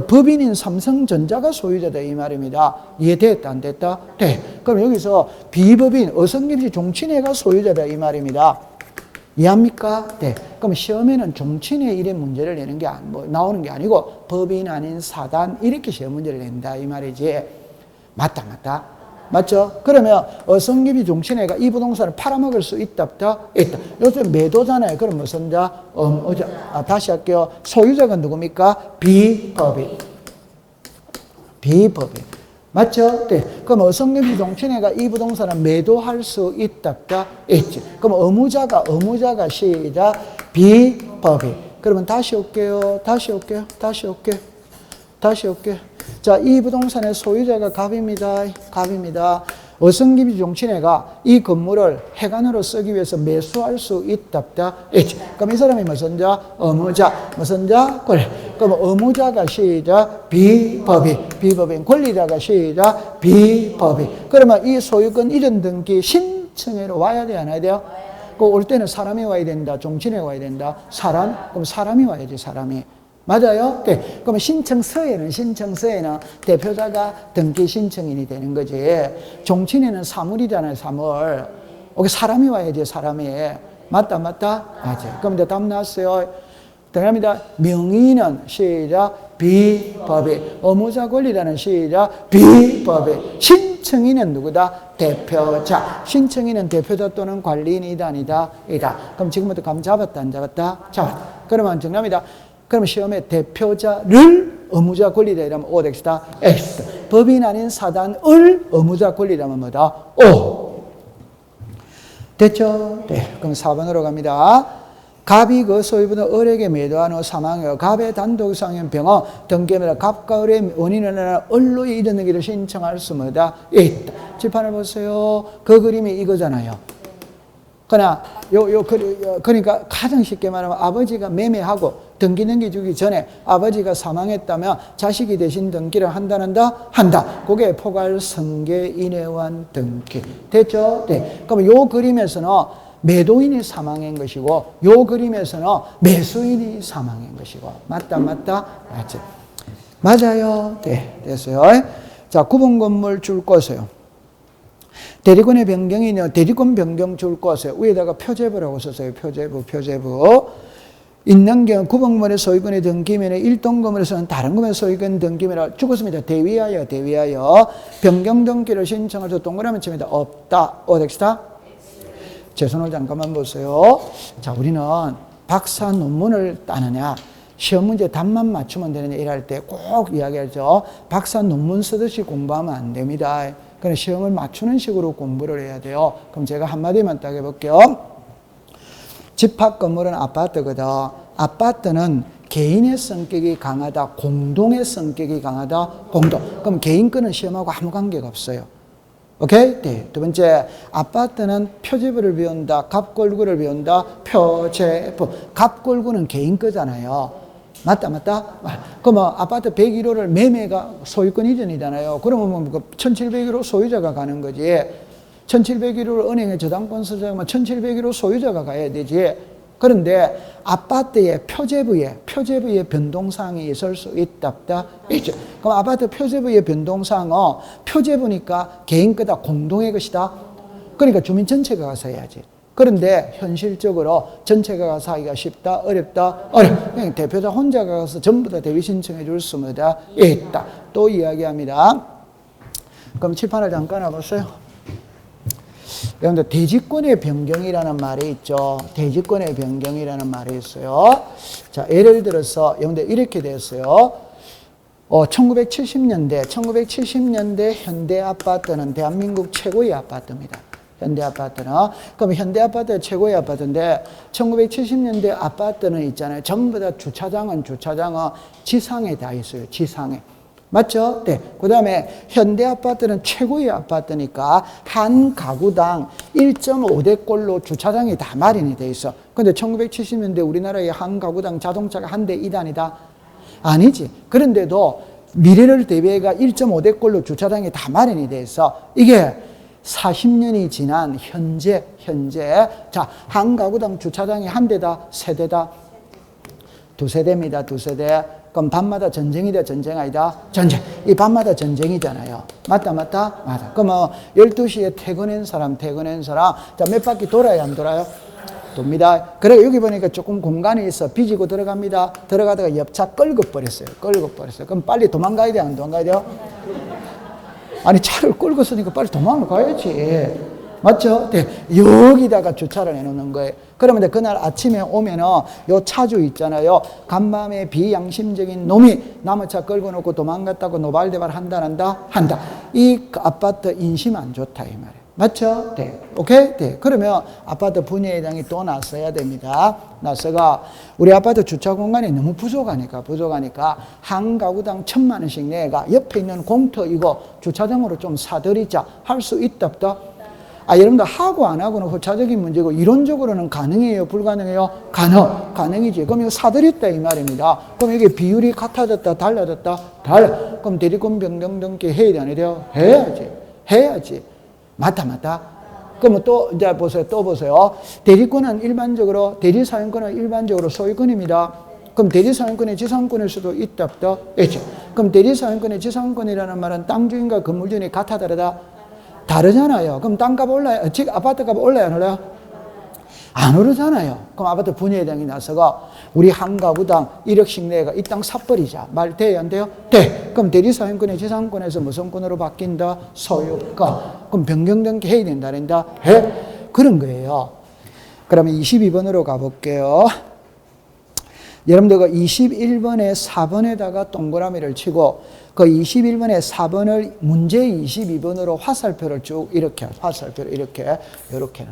법인인 삼성전자가 소유자다 이 말입니다. 이해됐다 안 됐다? 네. 그럼 여기서 비법인 어성김씨 종친회가 소유자다 이 말입니다. 이해합니까? 네. 그럼 시험에는 종친회 이런 문제를 내는 게 나오는 게 아니고 법인 아닌 사단 이렇게 시험 문제를 낸다 이 말이지. 맞다. 맞죠? 그러면 어성김이 종친회가 이 부동산을 팔아먹을 수 있다 없다? 있다. 요즘 매도잖아요. 그럼 무슨 자? 다시 할게요. 소유자가 누굽니까? 비법인. 맞죠? 네. 그럼 어성김이 종친회가 이 부동산을 매도할 수 있다 없다? 있지. 그럼 의무자가 시작 비법인. 그러면 다시 올게요. 자, 이 부동산의 소유자가 갑입니다. 어성김이 종친회가 이 건물을 해관으로 쓰기 위해서 매수할 수 있다 없다? 있지. 그럼 이 사람이 무슨 자? 의무자. 무슨 자? 권리. 그럼 의무자가 시작 비법인. 권리자가 시작 비법인. 그러면 이 소유권 이전 등기 신청회로 와야 돼 안 와야 돼요? 올 때는 사람이 와야 된다. 종친회가 와야 된다. 그럼 사람이 와야지 사람이. 맞아요? 네. 그러면 신청서에는 대표자가 등기 신청인이 되는 거지. 종친회는 사물이잖아요, 사물. 사람이 와야지, 사람이. 맞다? 맞아요. 그럼 이제 답 나왔어요. 들어갑니다. 명의는 시작 비법인. 의무자 권리자는 시작 비법인. 신청인은 누구다? 대표자. 신청인은 대표자 또는 관리인이다, 아니다? 이다. 그럼 지금부터 감 잡았다, 안 잡았다? 잡았다. 그러면 정답입니다. 그럼 시험에 대표자를 의무자 권리자 이라면 O 덱시다. X. 법인 아닌 사단을 의무자 권리자면 뭐다? O. 됐죠? 네. 그럼 4번으로 갑니다. 갑이 그 소유분을 을에게 매도한 후 사망하여 갑의 단독상현 병원 등기입니다. 갑과 을의 원인을 을로에 이르는기를 신청할 수 뭐다? 있다. 칠판을 보세요. 그 그림이 이거잖아요. 그러니까 가장 쉽게 말하면 아버지가 매매하고 등기 넘겨주기 전에 아버지가 사망했다면 자식이 대신 등기를 한다. 그게 포괄 승계 인해원 등기. 됐죠? 네. 그럼 요 그림에서는 매도인이 사망한 것이고 요 그림에서는 매수인이 사망한 것이고. 맞다? 맞지? 맞아요. 네. 됐어요. 자, 구분 건물 줄 거세요. 대리권의 변경이냐, 대리권 변경 줄 것에 위에다가 표제부라고 썼어요. 표제부. 있는 경우 구분건물의 소유권의 등기면에 일동 건물에서는 다른 건물의 소유권 등기면에 죽었습니다. 대위하여. 변경 등기를 신청해서 동그라미 칩니다. 없다. 어덱시다? 제 손을 잠깐만 보세요. 자, 우리는 박사 논문을 따느냐, 시험 문제 답만 맞추면 되느냐 이럴 때 꼭 이야기하죠. 박사 논문 쓰듯이 공부하면 안 됩니다. 그래서 시험을 맞추는 식으로 공부를 해야 돼요. 그럼 제가 한마디만 딱 해볼게요. 집합 건물은 아파트거든. 아파트는 개인의 성격이 강하다, 공동의 성격이 강하다, 공동. 그럼 개인 거는 시험하고 아무 관계가 없어요. 오케이? 네. 두 번째, 아파트는 표제부를 배운다, 갑골구를 배운다, 표제부. 갑골구는 개인 거잖아요. 맞다? 그러면 아파트 101호를 매매가 소유권 이전이잖아요. 그러면 1701호 소유자가 가는 거지. 1701호를 은행에 저당권 쓰자면 1701호 소유자가 가야 되지. 그런데 아파트의 표제부에 변동사항이 있을 수 있다, 없다? 있죠. 그럼 아파트 표제부의 변동사항은 표제부니까 개인 거다, 공동의 것이다. 그러니까 주민 전체가 가서 해야지. 그런데 현실적으로 전체가 가서 하기가 쉽다, 어렵다, 그냥 대표자 혼자가 가서 전부 다 대위 신청해 줄 수마다 있다. 또 이야기합니다. 그럼 칠판을 잠깐 와보세요. 여러분들 대지권의 변경이라는 말이 있죠. 대지권의 변경이라는 말이 있어요. 자, 예를 들어서 여러분들 이렇게 됐어요. 1970년대 현대 아파트는 대한민국 최고의 아파트입니다. 현대 아파트는. 그럼 현대 아파트가 최고의 아파트인데 1970년대 아파트는 있잖아요. 전부 다 주차장은 지상에 다 있어요. 지상에. 맞죠? 네. 그 다음에 현대 아파트는 최고의 아파트니까 한 가구당 1.5대꼴로 주차장이 다 마련이 돼 있어. 근데 1970년대 우리나라의 한 가구당 자동차가 한 대 2단이다? 아니지. 그런데도 미래를 대비해가 1.5대꼴로 주차장이 다 마련이 돼 있어. 이게 40년이 지난 현재. 자, 한 가구당 주차장이 한 대다, 세 대다, 두 세대입니다. 두 세대. 그럼 밤마다 전쟁이다, 전쟁 아니다? 전쟁. 이 밤마다 전쟁이잖아요. 맞다. 그러면 12시에 퇴근한 사람. 자, 몇 바퀴 돌아야 안 돌아요? 돕니다. 그래, 여기 보니까 조금 공간이 있어. 빚고 들어갑니다. 들어가다가 옆차 끌고 버렸어요. 그럼 빨리 도망가야 돼, 안 도망가야 돼요? 아니, 차를 끌고 쓰니까 빨리 도망을 가야지. 맞죠? 네. 여기다가 주차를 해놓는 거예요. 그러면 그날 아침에 오면은 요 차주 있잖아요. 간밤에 비양심적인 놈이 남의 차 끌고 놓고 도망갔다고 노발대발 한다. 이 아파트 인심 안 좋다, 이 말이에요. 맞죠? 네. 오케이? 네. 그러면 아파트 분야회장이 또 나서야 됩니다. 나서가 우리 아파트 주차 공간이 너무 부족하니까 한 가구당 1,000만 원씩 내가 옆에 있는 공터 이거 주차장으로 좀 사들이자 할 수 있다 없다? 여러분들 하고 안 하고는 후차적인 문제고 이론적으로는 가능해요? 불가능해요? 가능이지. 그럼 이거 사들였다 이 말입니다. 그럼 이게 비율이 같아졌다 달라졌다? 그럼 대리권 변경 등기 해야 돼 안 해요? 해야지. 맞다. 그러면 또 이제 보세요. 대리권은 일반적으로 소유권입니다. 그럼 대리사용권의 지상권일 수도 있다 없다? 있죠. 그럼 대리사용권의 지상권이라는 말은 땅 주인과 건물 주인이 같아 다르다? 다르잖아요. 그럼 땅값 올라요? 즉 아파트값 올라요 안 올라요? 안 오르잖아요. 그럼 아파트 분야회장이 나서가 우리 한 가구당 1억씩 내가 이 땅 사버리자. 말 돼요 안 돼요? 돼. 그럼 대리사용권의 지상권에서 무슨 권으로 바뀐다? 소유권. 그럼 변경등기 해야 된다. 해? 그런 거예요. 그러면 22번으로 가볼게요. 여러분들 그 21번에 4번에다가 동그라미를 치고 그 21번에 4번을 문제 22번으로 화살표를 쭉 이렇게 이렇게는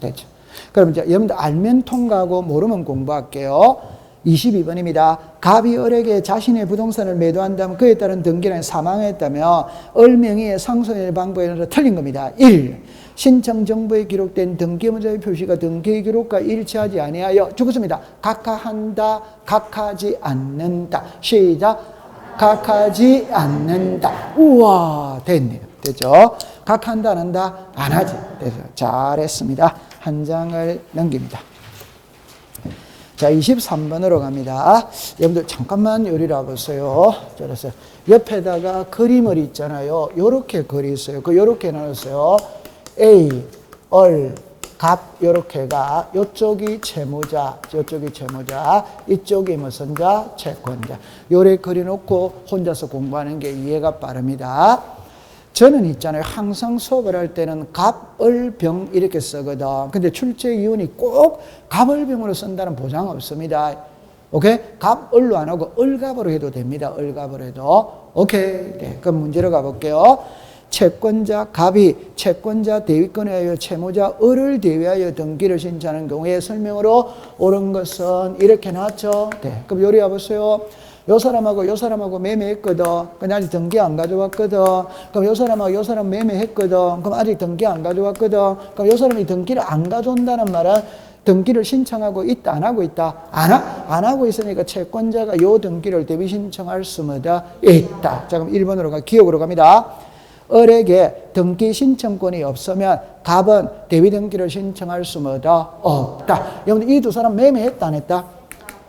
됐죠. 그럼 이제 여러분들 알면 통과하고 모르면 공부할게요. 22번입니다. 갑이 을에게 자신의 부동산을 매도한다면 그에 따른 등기는 사망했다면 을 명의의 상속의 방법에 따라 틀린 겁니다. 1. 신청 정보에 기록된 등기문서의 표시가 등기 기록과 일치하지 아니하여 죽었습니다. 각하한다, 각하지 않는다. 시작. 각하지 않는다. 우와, 됐네요. 됐죠? 각한다, 안 한다? 안 하지. 됐죠? 잘했습니다. 한 장을 넘깁니다. 자, 23번으로 갑니다. 여러분들 잠깐만 요리를 해보세요. 잘했어요. 옆에다가 그림을 있잖아요. 요렇게 글이 있어요. 요렇게 나눴어요. A, 얼, 갑, 요렇게가, 요쪽이 채무자, 이쪽이 무슨 자? 채권자. 요래 그려놓고 혼자서 공부하는 게 이해가 빠릅니다. 저는 있잖아요. 항상 수업을 할 때는 갑, 을, 병 이렇게 쓰거든. 근데 출제 이윤이 꼭 갑, 을, 병으로 쓴다는 보장 없습니다. 오케이? 갑, 을로 안 하고 을갑으로 해도 됩니다. 을갑으로 해도. 오케이. 네, 그럼 문제로 가볼게요. 채권자 갑이 채권자 대위권에 하여 채무자 을을 대위하여 등기를 신청하는 경우에 설명으로 옳은 것은 이렇게 나왔죠. 네. 그럼 요리 해보세요. 요 사람하고 매매했거든. 근데 아직 등기 안 가져왔거든. 그럼 요 사람 매매했거든. 그럼 아직 등기 안 가져왔거든. 그럼 요 사람이 등기를 안 가져온다는 말은 등기를 신청하고 있다, 안 하고 있다? 안 하고 있으니까 채권자가 요 등기를 대비 신청할 수마다 있다. 자, 그럼 1번으로 기억으로 갑니다. 을에게 등기 신청권이 없으면 갑은 대위 등기를 신청할 수마다 없다. 여러분들 이 두 사람 매매했다, 안 했다?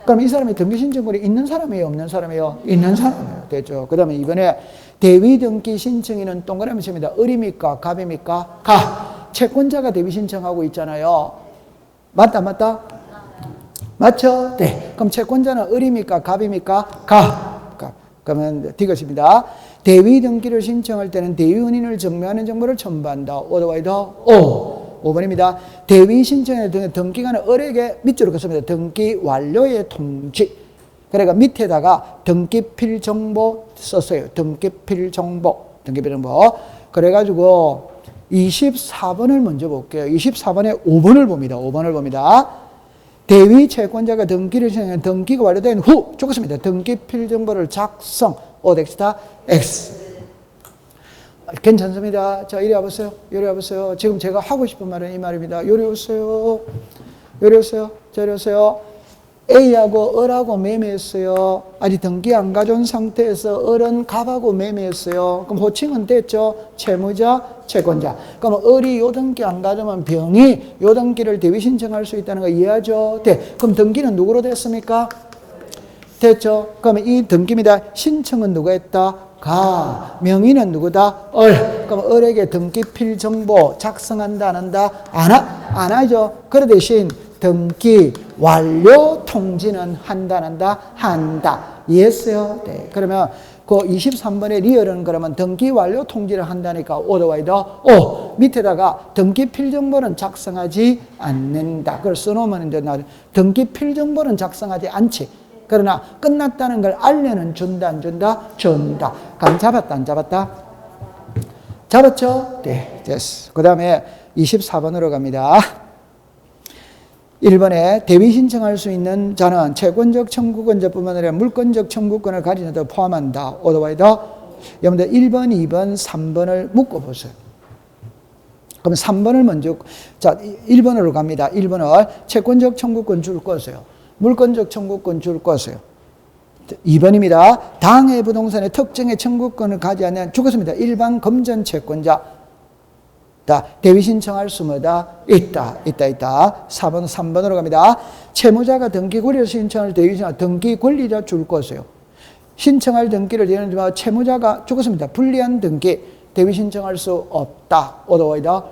그럼 이 사람이 등기 신청권이 있는 사람이에요, 없는 사람이에요? 있는 사람이에요. 됐죠? 그 다음에 이번에 대위 등기 신청인은 동그라미 칩니다. 을입니까? 갑입니까? 갑. 채권자가 대위 신청하고 있잖아요. 맞다? 맞죠? 네. 그럼 채권자는 을입니까? 갑입니까? 갑. 그러면 디귿입니다. 대위 등기를 신청할 때는 대위 은인을 증명하는 정보를 첨부한다. 오더와이더 오. 5번입니다. 대위 신청의 등기관은 을에게 밑줄을 긋습니다. 등기 완료의 통지. 그러니까 밑에다가 등기필 정보 썼어요. 등기필 정보. 그래가지고 24번을 먼저 볼게요. 24번에 5번을 봅니다. 대위 채권자가 등기를 신청한 등기가 완료된 후 죽었습니다. 등기필 정보를 작성. 오덱스타 X. 괜찮습니다. 자, 이리 와보세요. 지금 제가 하고 싶은 말은 이 말입니다. 요리 오세요. 자, 이리 오세요. A하고 을하고 매매했어요. 아직 등기 안 가져온 상태에서 을은 갑하고 매매했어요. 그럼 호칭은 됐죠? 채무자, 채권자. 그럼 을이 요 등기 안 가져오면 병이 요 등기를 대위 신청할 수 있다는 거 이해하죠? 네. 그럼 등기는 누구로 됐습니까? 됐죠? 그러면 이 등기입니다. 신청은 누가 했다? 가. 명의는 누구다? 을. 그럼 을에게 등기필 정보 작성한다, 안 한다? 안 하죠. 그러 대신 등기 완료 통지는 한다, 안 한다? 한다. 이해했어요? 네. 그러면 그 23번의 리얼은 그러면 등기 완료 통지를 한다니까 오더와이더 밑에다가 등기 필정보는 작성하지 않는다. 그걸 써놓으면 이제 등기 필정보는 작성하지 않지. 그러나 끝났다는 걸 알려는 준다, 안 준다? 준다. 감 잡았다, 안 잡았다? 잡았죠? 네, 됐어. 그 다음에 24번으로 갑니다. 1번에 대위 신청할 수 있는 자는 채권적 청구권자뿐만 아니라 물권적 청구권을 가진 자도 포함한다. 오더와이더. 여러분들 1번, 2번, 3번을 묶어보세요. 그럼 3번을 먼저, 자, 1번으로 갑니다. 1번을 채권적 청구권 줄 거세요. 물권적 청구권 줄 거세요. 2번입니다. 당해 부동산의 특정의 청구권을 가지 않는 죽었습니다. 일반 금전 채권자. 대위 신청할 수 뭐다? 있다. 4번, 3번으로 갑니다. 채무자가 등기 권리를 신청할 대위 신청, 등기 권리자 줄 거세요. 신청할 등기를 대리하지만 채무자가 죽었습니다. 불리한 등기, 대위 신청할 수 없다. 오더와이더.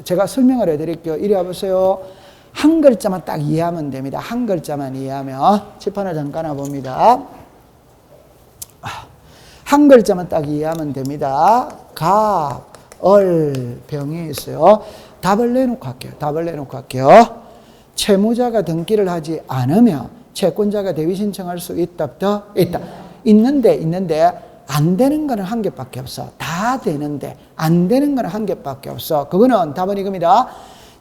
제가 설명을 해드릴게요. 이리 와보세요. 한 글자만 딱 이해하면 됩니다. 한 글자만 이해하면. 칠판을 잠깐 와봅니다. 한 글자만 딱 이해하면 됩니다. 갑, 을, 병이 있어요. 답을 내놓고 할게요. 채무자가 등기를 하지 않으면 채권자가 대위 신청할 수 있다. 있는데 안 되는 거는 한 개밖에 없어. 다 되는데 안 되는 거는 한 개밖에 없어. 그거는 답은 이겁니다.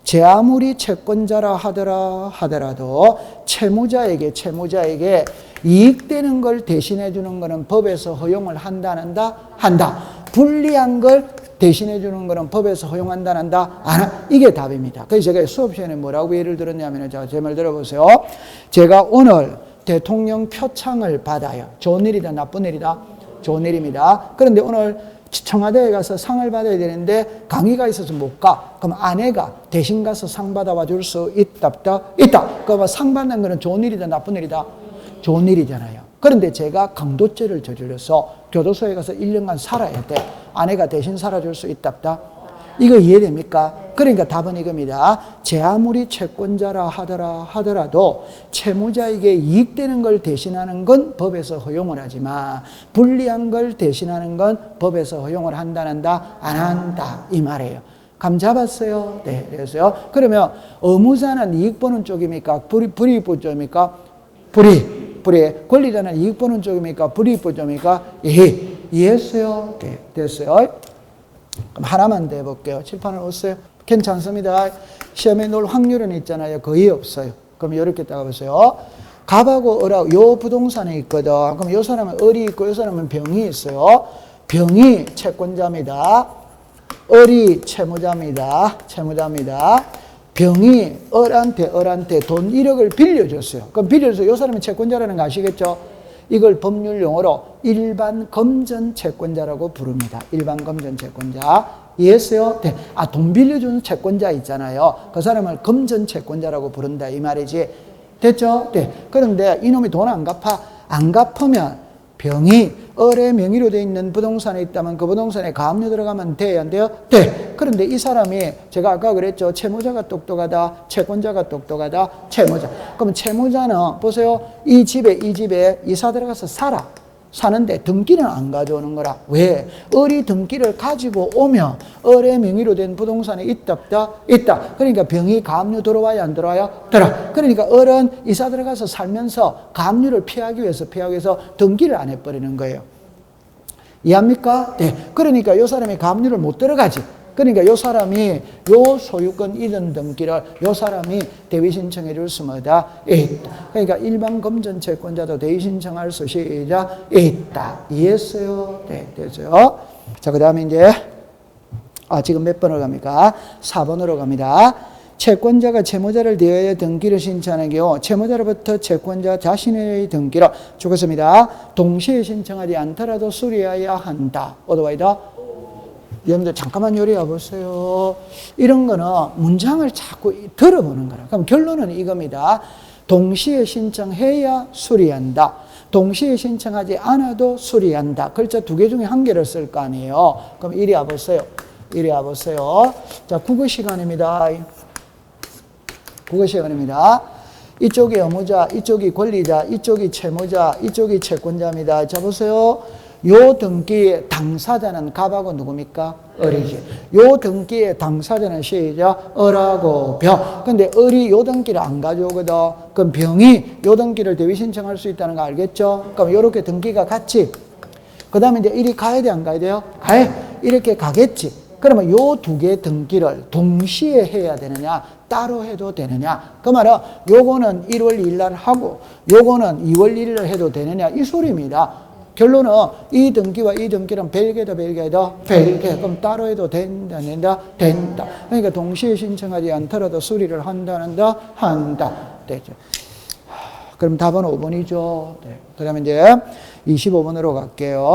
제 아무리 채권자라 하더라도 채무자에게 이익되는 걸 대신해 주는 거는 법에서 허용을 한다, 안 한다? 한다. 불리한 걸 대신해 주는 거는 법에서 허용한다, 안 한다? 안 한다. 이게 답입니다. 그래서 제가 수업 시간에 뭐라고 예를 들었냐면, 제 말 들어보세요. 제가 오늘 대통령 표창을 받아요. 좋은 일이다, 나쁜 일이다? 좋은 일입니다. 그런데 오늘 청와대에 가서 상을 받아야 되는데 강의가 있어서 못 가. 그럼 아내가 대신 가서 상 받아와 줄 수 있다. 그럼 상 받는 거는 좋은 일이다, 나쁜 일이다? 좋은 일이잖아요. 그런데 제가 강도죄를 저질러서 교도소에 가서 1년간 살아야 돼. 아내가 대신 살아줄 수 있다. 이거 이해됩니까? 그러니까 답은 이겁니다. 제 아무리 채권자라 하더라도 채무자에게 이익되는 걸 대신하는 건 법에서 허용을 하지만 불리한 걸 대신하는 건 법에서 허용을 한다, 안 한다? 안 한다. 이 말이에요. 감 잡았어요? 네. 그래서요. 그러면 의무자는 이익 보는 쪽입니까? 불이익 보는 쪽입니까? 불이익. 권리자는 이익 보는 쪽입니까? 불이익 보는 쪽입니까? 이해했어요? 네. 됐어요. 그럼 하나만 더 해볼게요. 칠판을 오세요. 괜찮습니다. 시험에 놓을 확률은 있잖아요. 거의 없어요. 그럼 이렇게 따가보세요. 갑하고 을하고 요 부동산에 있거든. 그럼 요 사람은 을이 있고 요 사람은 병이 있어요. 병이 채권자입니다. 을이 채무자입니다. 병이 을한테 돈 1억을 빌려줬어요. 그럼 빌려줘서 요 사람이 채권자라는 거 아시겠죠? 이걸 법률 용어로 일반 금전 채권자라고 부릅니다. 일반 금전 채권자. 이해했어요? 네. 돈 빌려주는 채권자 있잖아요. 그 사람을 금전 채권자라고 부른다. 이 말이지. 됐죠? 네. 그런데 이놈이 돈 안 갚으면 병이 을의 명의로 되어 있는 부동산에 있다면 그 부동산에 가압류 들어가면 돼요? 안 돼요? 네. 그런데 이 사람이 제가 아까 그랬죠. 채무자가 똑똑하다. 채권자가 똑똑하다. 채무자. 그럼 채무자는 보세요. 이 집에 이사 들어가서 사는데 등기는 안 가져오는 거라. 왜? 을이 등기를 가지고 오면 을의 명의로 된 부동산에 있다. 그러니까 병이 가압류 들어와야 안 들어와요? 그러니까 을은 이사 들어가서 살면서 가압류를 피하기 위해서 등기를 안 해버리는 거예요. 이해합니까? 네. 그러니까 이 사람이 가압류를 못 들어가지. 그러니까 이 사람이 요 소유권 이전 등기를 이 사람이 대위 신청해 줄 수 있다. 그러니까 일반 금전 채권자도 대위 신청할 수 있다. 이해했어요? 네, 됐어요. 자, 그 다음에 이제 지금 몇 번으로 갑니까? 4번으로 갑니다. 채권자가 채무자를 대하여 등기를 신청하는 경우 채무자로부터 채권자 자신의 등기를 죽었습니다. 동시에 신청하지 않더라도 수리해야 한다. 어드바이다. 여러분들 잠깐만 요리해 보세요. 이런 거는 문장을 자꾸 들어보는 거라. 그럼 결론은 이겁니다. 동시에 신청해야 수리한다. 동시에 신청하지 않아도 수리한다. 글자 두 개 중에 한 개를 쓸 거 아니에요. 그럼 이리 와보세요. 이리 와보세요. 자, 국어 시간입니다. 국어 시간입니다. 이쪽이 의무자, 이쪽이 권리자, 이쪽이 채무자, 이쪽이 채권자입니다. 자, 보세요. 요 등기의 당사자는 갑하고 누굽니까? 을이지. 요 등기의 당사자는 시작 을하고 병. 근데 을이 요 등기를 안 가져오거든. 그럼 병이 요 등기를 대위 신청할 수 있다는 거 알겠죠? 그럼 요렇게 등기가 같이. 그 다음에 이제 일이 가야 돼, 안 가야 돼요? 가야. 이렇게 가겠지. 그러면 요 두 개 등기를 동시에 해야 되느냐, 따로 해도 되느냐. 그 말은 요거는 1월 2일 날 하고 요거는 2월 1일 날 해도 되느냐, 이 소리입니다. 결론은 이 등기와 이 등기는 별개다, 별개다, 별개. 그럼 따로 해도 된다, 된다, 된다. 그러니까 동시에 신청하지 않더라도 수리를 한다는다, 한다. 되죠. 그럼 답은 5번이죠. 네. 그 다음에 이제 25번으로 갈게요.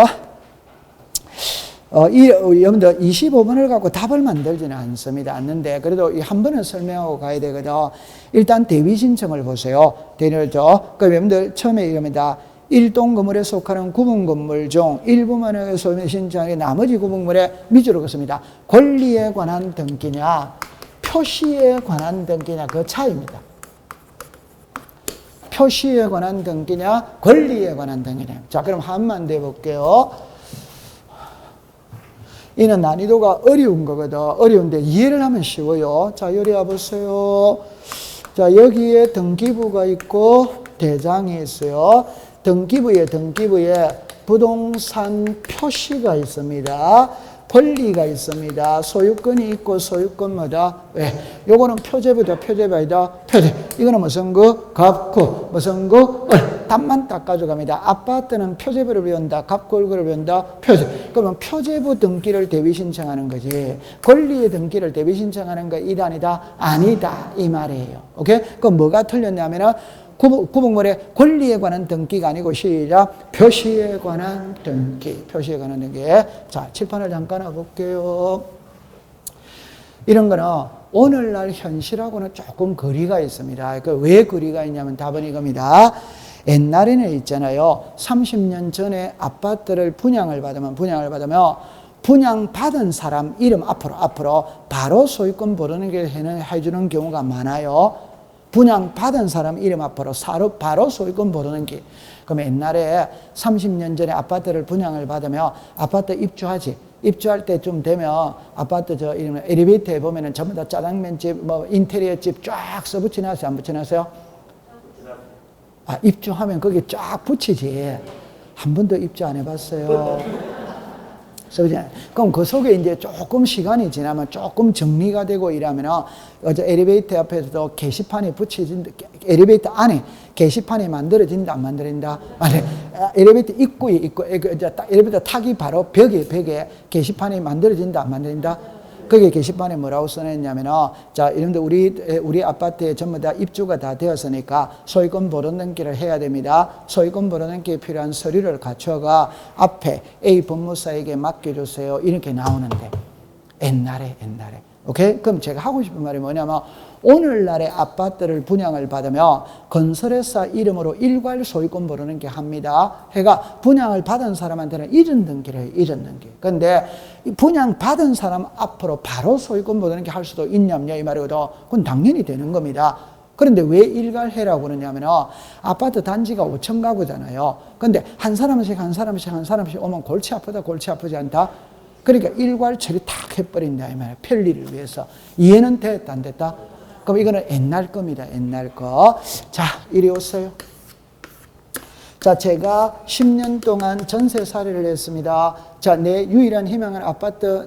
여러분들 25번을 갖고 답을 만들지는 않는데 그래도 한 번은 설명하고 가야 되거든. 일단 대위 신청을 보세요. 대리죠. 그럼 여러분들 처음에 이겁니다. 일동 건물에 속하는 구분 건물 중 일부만을 신청해 나머지 구분물에 밑으로 긋습니다. 권리에 관한 등기냐, 표시에 관한 등기냐, 그 차이입니다. 표시에 관한 등기냐, 권리에 관한 등기냐. 자, 그럼 한번 더 해볼게요. 이는 난이도가 어려운 거거든. 어려운데 이해를 하면 쉬워요. 자, 요리 와보세요. 자, 여기에 등기부가 있고 대장이 있어요. 등기부에 부동산 표시가 있습니다. 권리가 있습니다. 소유권이 있고 소유권마다 왜? 요거는 표제부다, 표제가 아니다. 표제. 이거는 무슨 거? 갑구. 무슨 거? 을. 답만 딱 가져갑니다. 아파트는 표제부를 배운다. 갑구, 을구를 배운다. 표제. 그러면 표제부 등기를 대위 신청하는 거지. 권리의 등기를 대위 신청하는 거 이단이다? 아니다. 이 말이에요. 오케이? 그럼 뭐가 틀렸냐면은 구분물의 권리에 관한 등기가 아니고 시작 표시에 관한 등기. 표시에 관한 등기. 자, 칠판을 잠깐 와볼게요. 이런 거는 오늘날 현실하고는 조금 거리가 있습니다. 왜 거리가 있냐면 답은 이겁니다. 옛날에는 있잖아요. 30년 전에 아파트를 분양을 받으면 분양받은 사람 이름 앞으로 바로 소유권 보르는 게 해주는 경우가 많아요. 분양받은 사람 이름 앞으로 바로 소유권 보르는 게. 그럼 옛날에 30년 전에 아파트를 분양을 받으면 아파트 입주하지. 입주할 때쯤 되면 아파트 이런 엘리베이터에 보면은 전부 다 짜장면집, 인테리어 집 쫙 써붙여놨어요? 안 붙여놨어요? 아, 입주하면 거기 쫙 붙이지. 한 번도 입주 안 해봤어요. 그럼 그 속에 이제 조금 시간이 지나면 조금 정리가 되고 이러면은 어제 엘리베이터 앞에서도 게시판이 붙여진다. 엘리베이터 안에 게시판이 만들어진다, 안 만들어진다? 아니, 엘리베이터 입구에 엘리베이터 타기 바로 벽에 게시판이 만들어진다, 안 만들어진다? 거기에 게시판에 뭐라고 써냈냐면은, 자, 이런데 우리 아파트에 전부 다 입주가 다 되었으니까 소유권 보존등기를 해야 됩니다. 소유권 보존등기에 필요한 서류를 갖춰가 앞에 A 법무사에게 맡겨주세요. 이렇게 나오는데, 옛날에. 오케이? 그럼 제가 하고 싶은 말이 뭐냐면, 오늘날의 아파트를 분양을 받으면 건설회사 이름으로 일괄 소유권 보르는 게 합니다. 해가 분양을 받은 사람한테는 이전 등기를 해요. 이전 등기. 그런데 분양 받은 사람 앞으로 바로 소유권 보르는 게 할 수도 있냐면 이 말이거든. 그건 당연히 되는 겁니다. 그런데 왜 일괄해라고 그러냐면 아파트 단지가 5천 가구잖아요. 그런데 한 사람씩 오면 골치 아프지 않다? 그러니까 일괄 처리 탁 해버린다 이 말이에요. 편리를 위해서. 이해는 됐다, 안 됐다? 그럼 이거는 옛날 겁니다. 옛날 거. 자, 이리 오세요. 자, 제가 10년 동안 전세 살이를 했습니다. 자, 내 유일한 희망은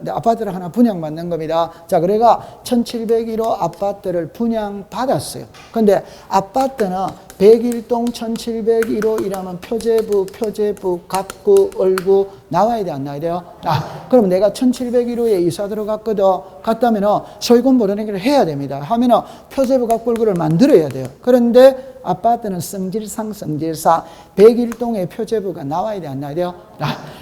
내 아파트를 하나 분양받는 겁니다. 자, 그래가 1701호 아파트를 분양받았어요. 근데 아파트는 101동 1701호 이라면 표제부, 갑구, 얼구 나와야 돼, 안 나와야 돼요? 그럼 내가 1701호에 이사 들어갔거든. 갔다면 소유권 보존행위를 해야 됩니다. 하면은 표제부, 갑구, 얼구를 만들어야 돼요. 그런데 아파트는 성질상 101동의 표제부가 나와야 돼, 안 나와야 돼요?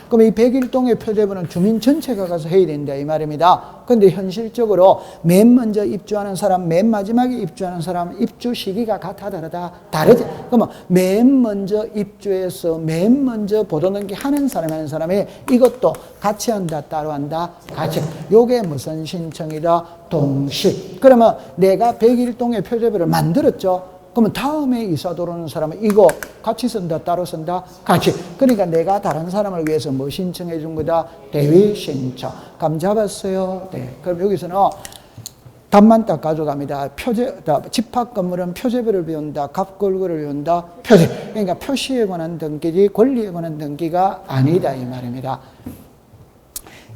그럼 이 101동의 표제부는 주민 전체가 가서 해야 된다 이 말입니다. 그런데 현실적으로 맨 먼저 입주하는 사람, 맨 마지막에 입주하는 사람 입주 시기가 같아 다르지? 그러면 맨 먼저 입주해서 맨 먼저 보도넘기 하는 사람이 이것도 같이 한다, 따로 한다? 같이. 요게 무슨 신청이다? 동시. 그러면 내가 101동의 표제부를 만들었죠? 그러면 다음에 이사 들어오는 사람은 이거 같이 쓴다, 따로 쓴다? 같이. 그러니까 내가 다른 사람을 위해서 뭐 신청해 준 거다? 대위 신청. 감 잡았어요? 네. 그럼 여기서는 답만 딱 가져갑니다. 집합 건물은 표제부를 배운다, 갑골구를 배운다, 표제. 그러니까 표시에 관한 등기지 권리에 관한 등기가 아니다 이 말입니다.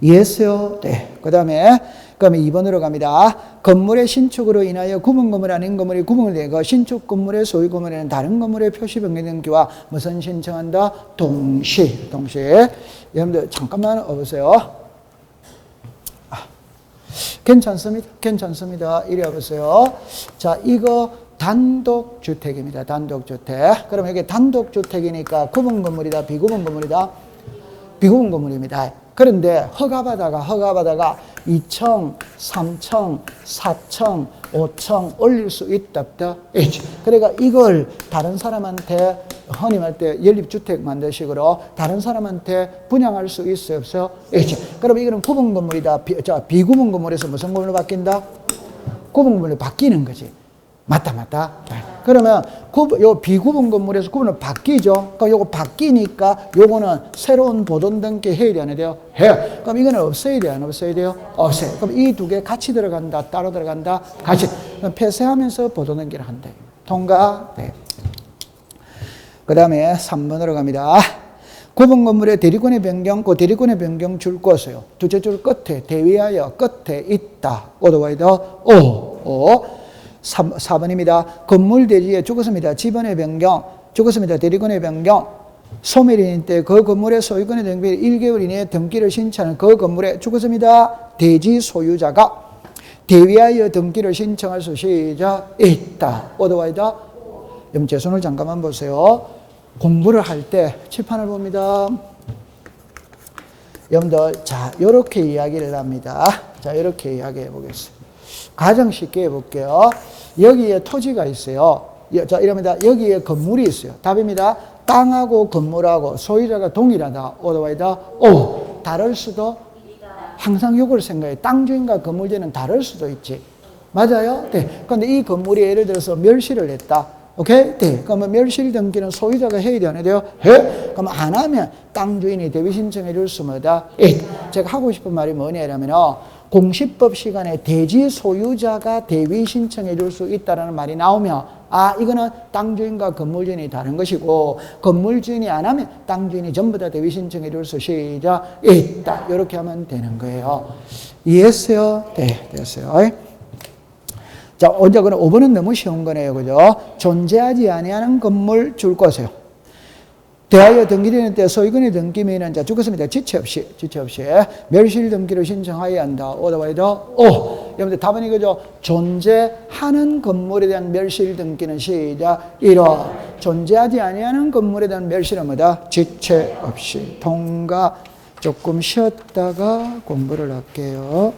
이해했어요? 네. 그 다음에 그러면 2번으로 갑니다. 건물의 신축으로 인하여 구분 건물 아닌 건물이 구분이 되고 신축 건물의 소유 건물에는 다른 건물의 표시 변경 등기와 무슨 신청한다? 동시. 여러분들 잠깐만 와보세요. 괜찮습니다. 이리 와보세요. 자, 이거 단독주택입니다. 단독주택. 그럼 이게 단독주택이니까 구분 건물이다, 비구분 건물이다? 비구분 건물입니다. 그런데 허가받아가 2층, 3층, 4층, 5층 올릴 수 있다 없다? 있지. 그러니까 이걸 다른 사람한테 흔히 말 때 연립주택 만드식으로 다른 사람한테 분양할 수 있어요 없어요? 있지. 그럼 이거는 구분 건물이다. 비구분 건물에서 무슨 건물로 바뀐다? 구분 건물로 바뀌는 거지. 맞다. 그러면 요 비구분 건물에서 구분을 바뀌죠. 그럼 요거 바뀌니까 요거는 새로운 보존 등기 해야 돼, 안 해야 돼요? 해요. 그럼 이거는 없어야 돼요, 안 없어야 돼요? 없어요. 그럼 이 두 개 같이 들어간다, 따로 들어간다? 같이. 그럼 폐쇄하면서 보존 등기를 한다. 통과? 네. 그 다음에 3번으로 갑니다. 구분 건물의 대리권의 변경, 그 대리권의 변경 줄 것이요. 두째 줄 끝에, 대위하여 끝에 있다. 오더와이더, 4번입니다. 건물 대지에 죽었습니다. 지번의 변경, 죽었습니다. 대리권의 변경, 소멸인 때 그 건물의 소유권의 등기를 1개월 이내에 등기를 신청하는 그 건물에 죽었습니다. 대지 소유자가 대위하여 등기를 신청할 수 있다. 오더와이더. 여러분 제 손을 잠깐만 보세요. 공부를 할 때 칠판을 봅니다. 여러분들 자 이렇게 이야기를 합니다. 자 이렇게 이야기해 보겠습니다. 가장 쉽게 해볼게요. 여기에 토지가 있어요. 자, 이럽니다. 여기에 건물이 있어요. 답입니다. 땅하고 건물하고 소유자가 동일하다. 오더와이더. 다를 수도 항상 요걸 생각해. 땅 주인과 건물 주인은 다를 수도 있지. 맞아요? 네. 그런데 이 건물이 예를 들어서 멸실을 했다. 오케이? 네. 그러면 멸실 등기는 소유자가 해야 되는 돼요? 해? 그럼 안 하면 땅 주인이 대위 신청해 줄 수 뭐다? 제가 하고 싶은 말이 뭐냐면 공시법 시간에 대지 소유자가 대위 신청해 줄 수 있다는 말이 나오면 이거는 땅 주인과 건물 주인이 다른 것이고 건물 주인이 안 하면 땅 주인이 전부 다 대위 신청해 줄 수 있다. 이렇게 하면 되는 거예요. 이해했어요? 네, 됐어요. 자, 언제 그럼 5번은 너무 쉬운 거네요. 그죠? 존재하지 아니하는 건물 줄 것이요. 대하여 등기되는 때 소유권의 등기면은 자 죽었습니다. 지체 없이 멸실 등기를 신청하여야 한다. 오더와이더. 여러분들 답은 이거죠. 존재하는 건물에 대한 멸실 등기는 시작 1호. 존재하지 아니하는 건물에 대한 멸실은 뭐다? 지체 없이. 통과. 조금 쉬었다가 공부를 할게요.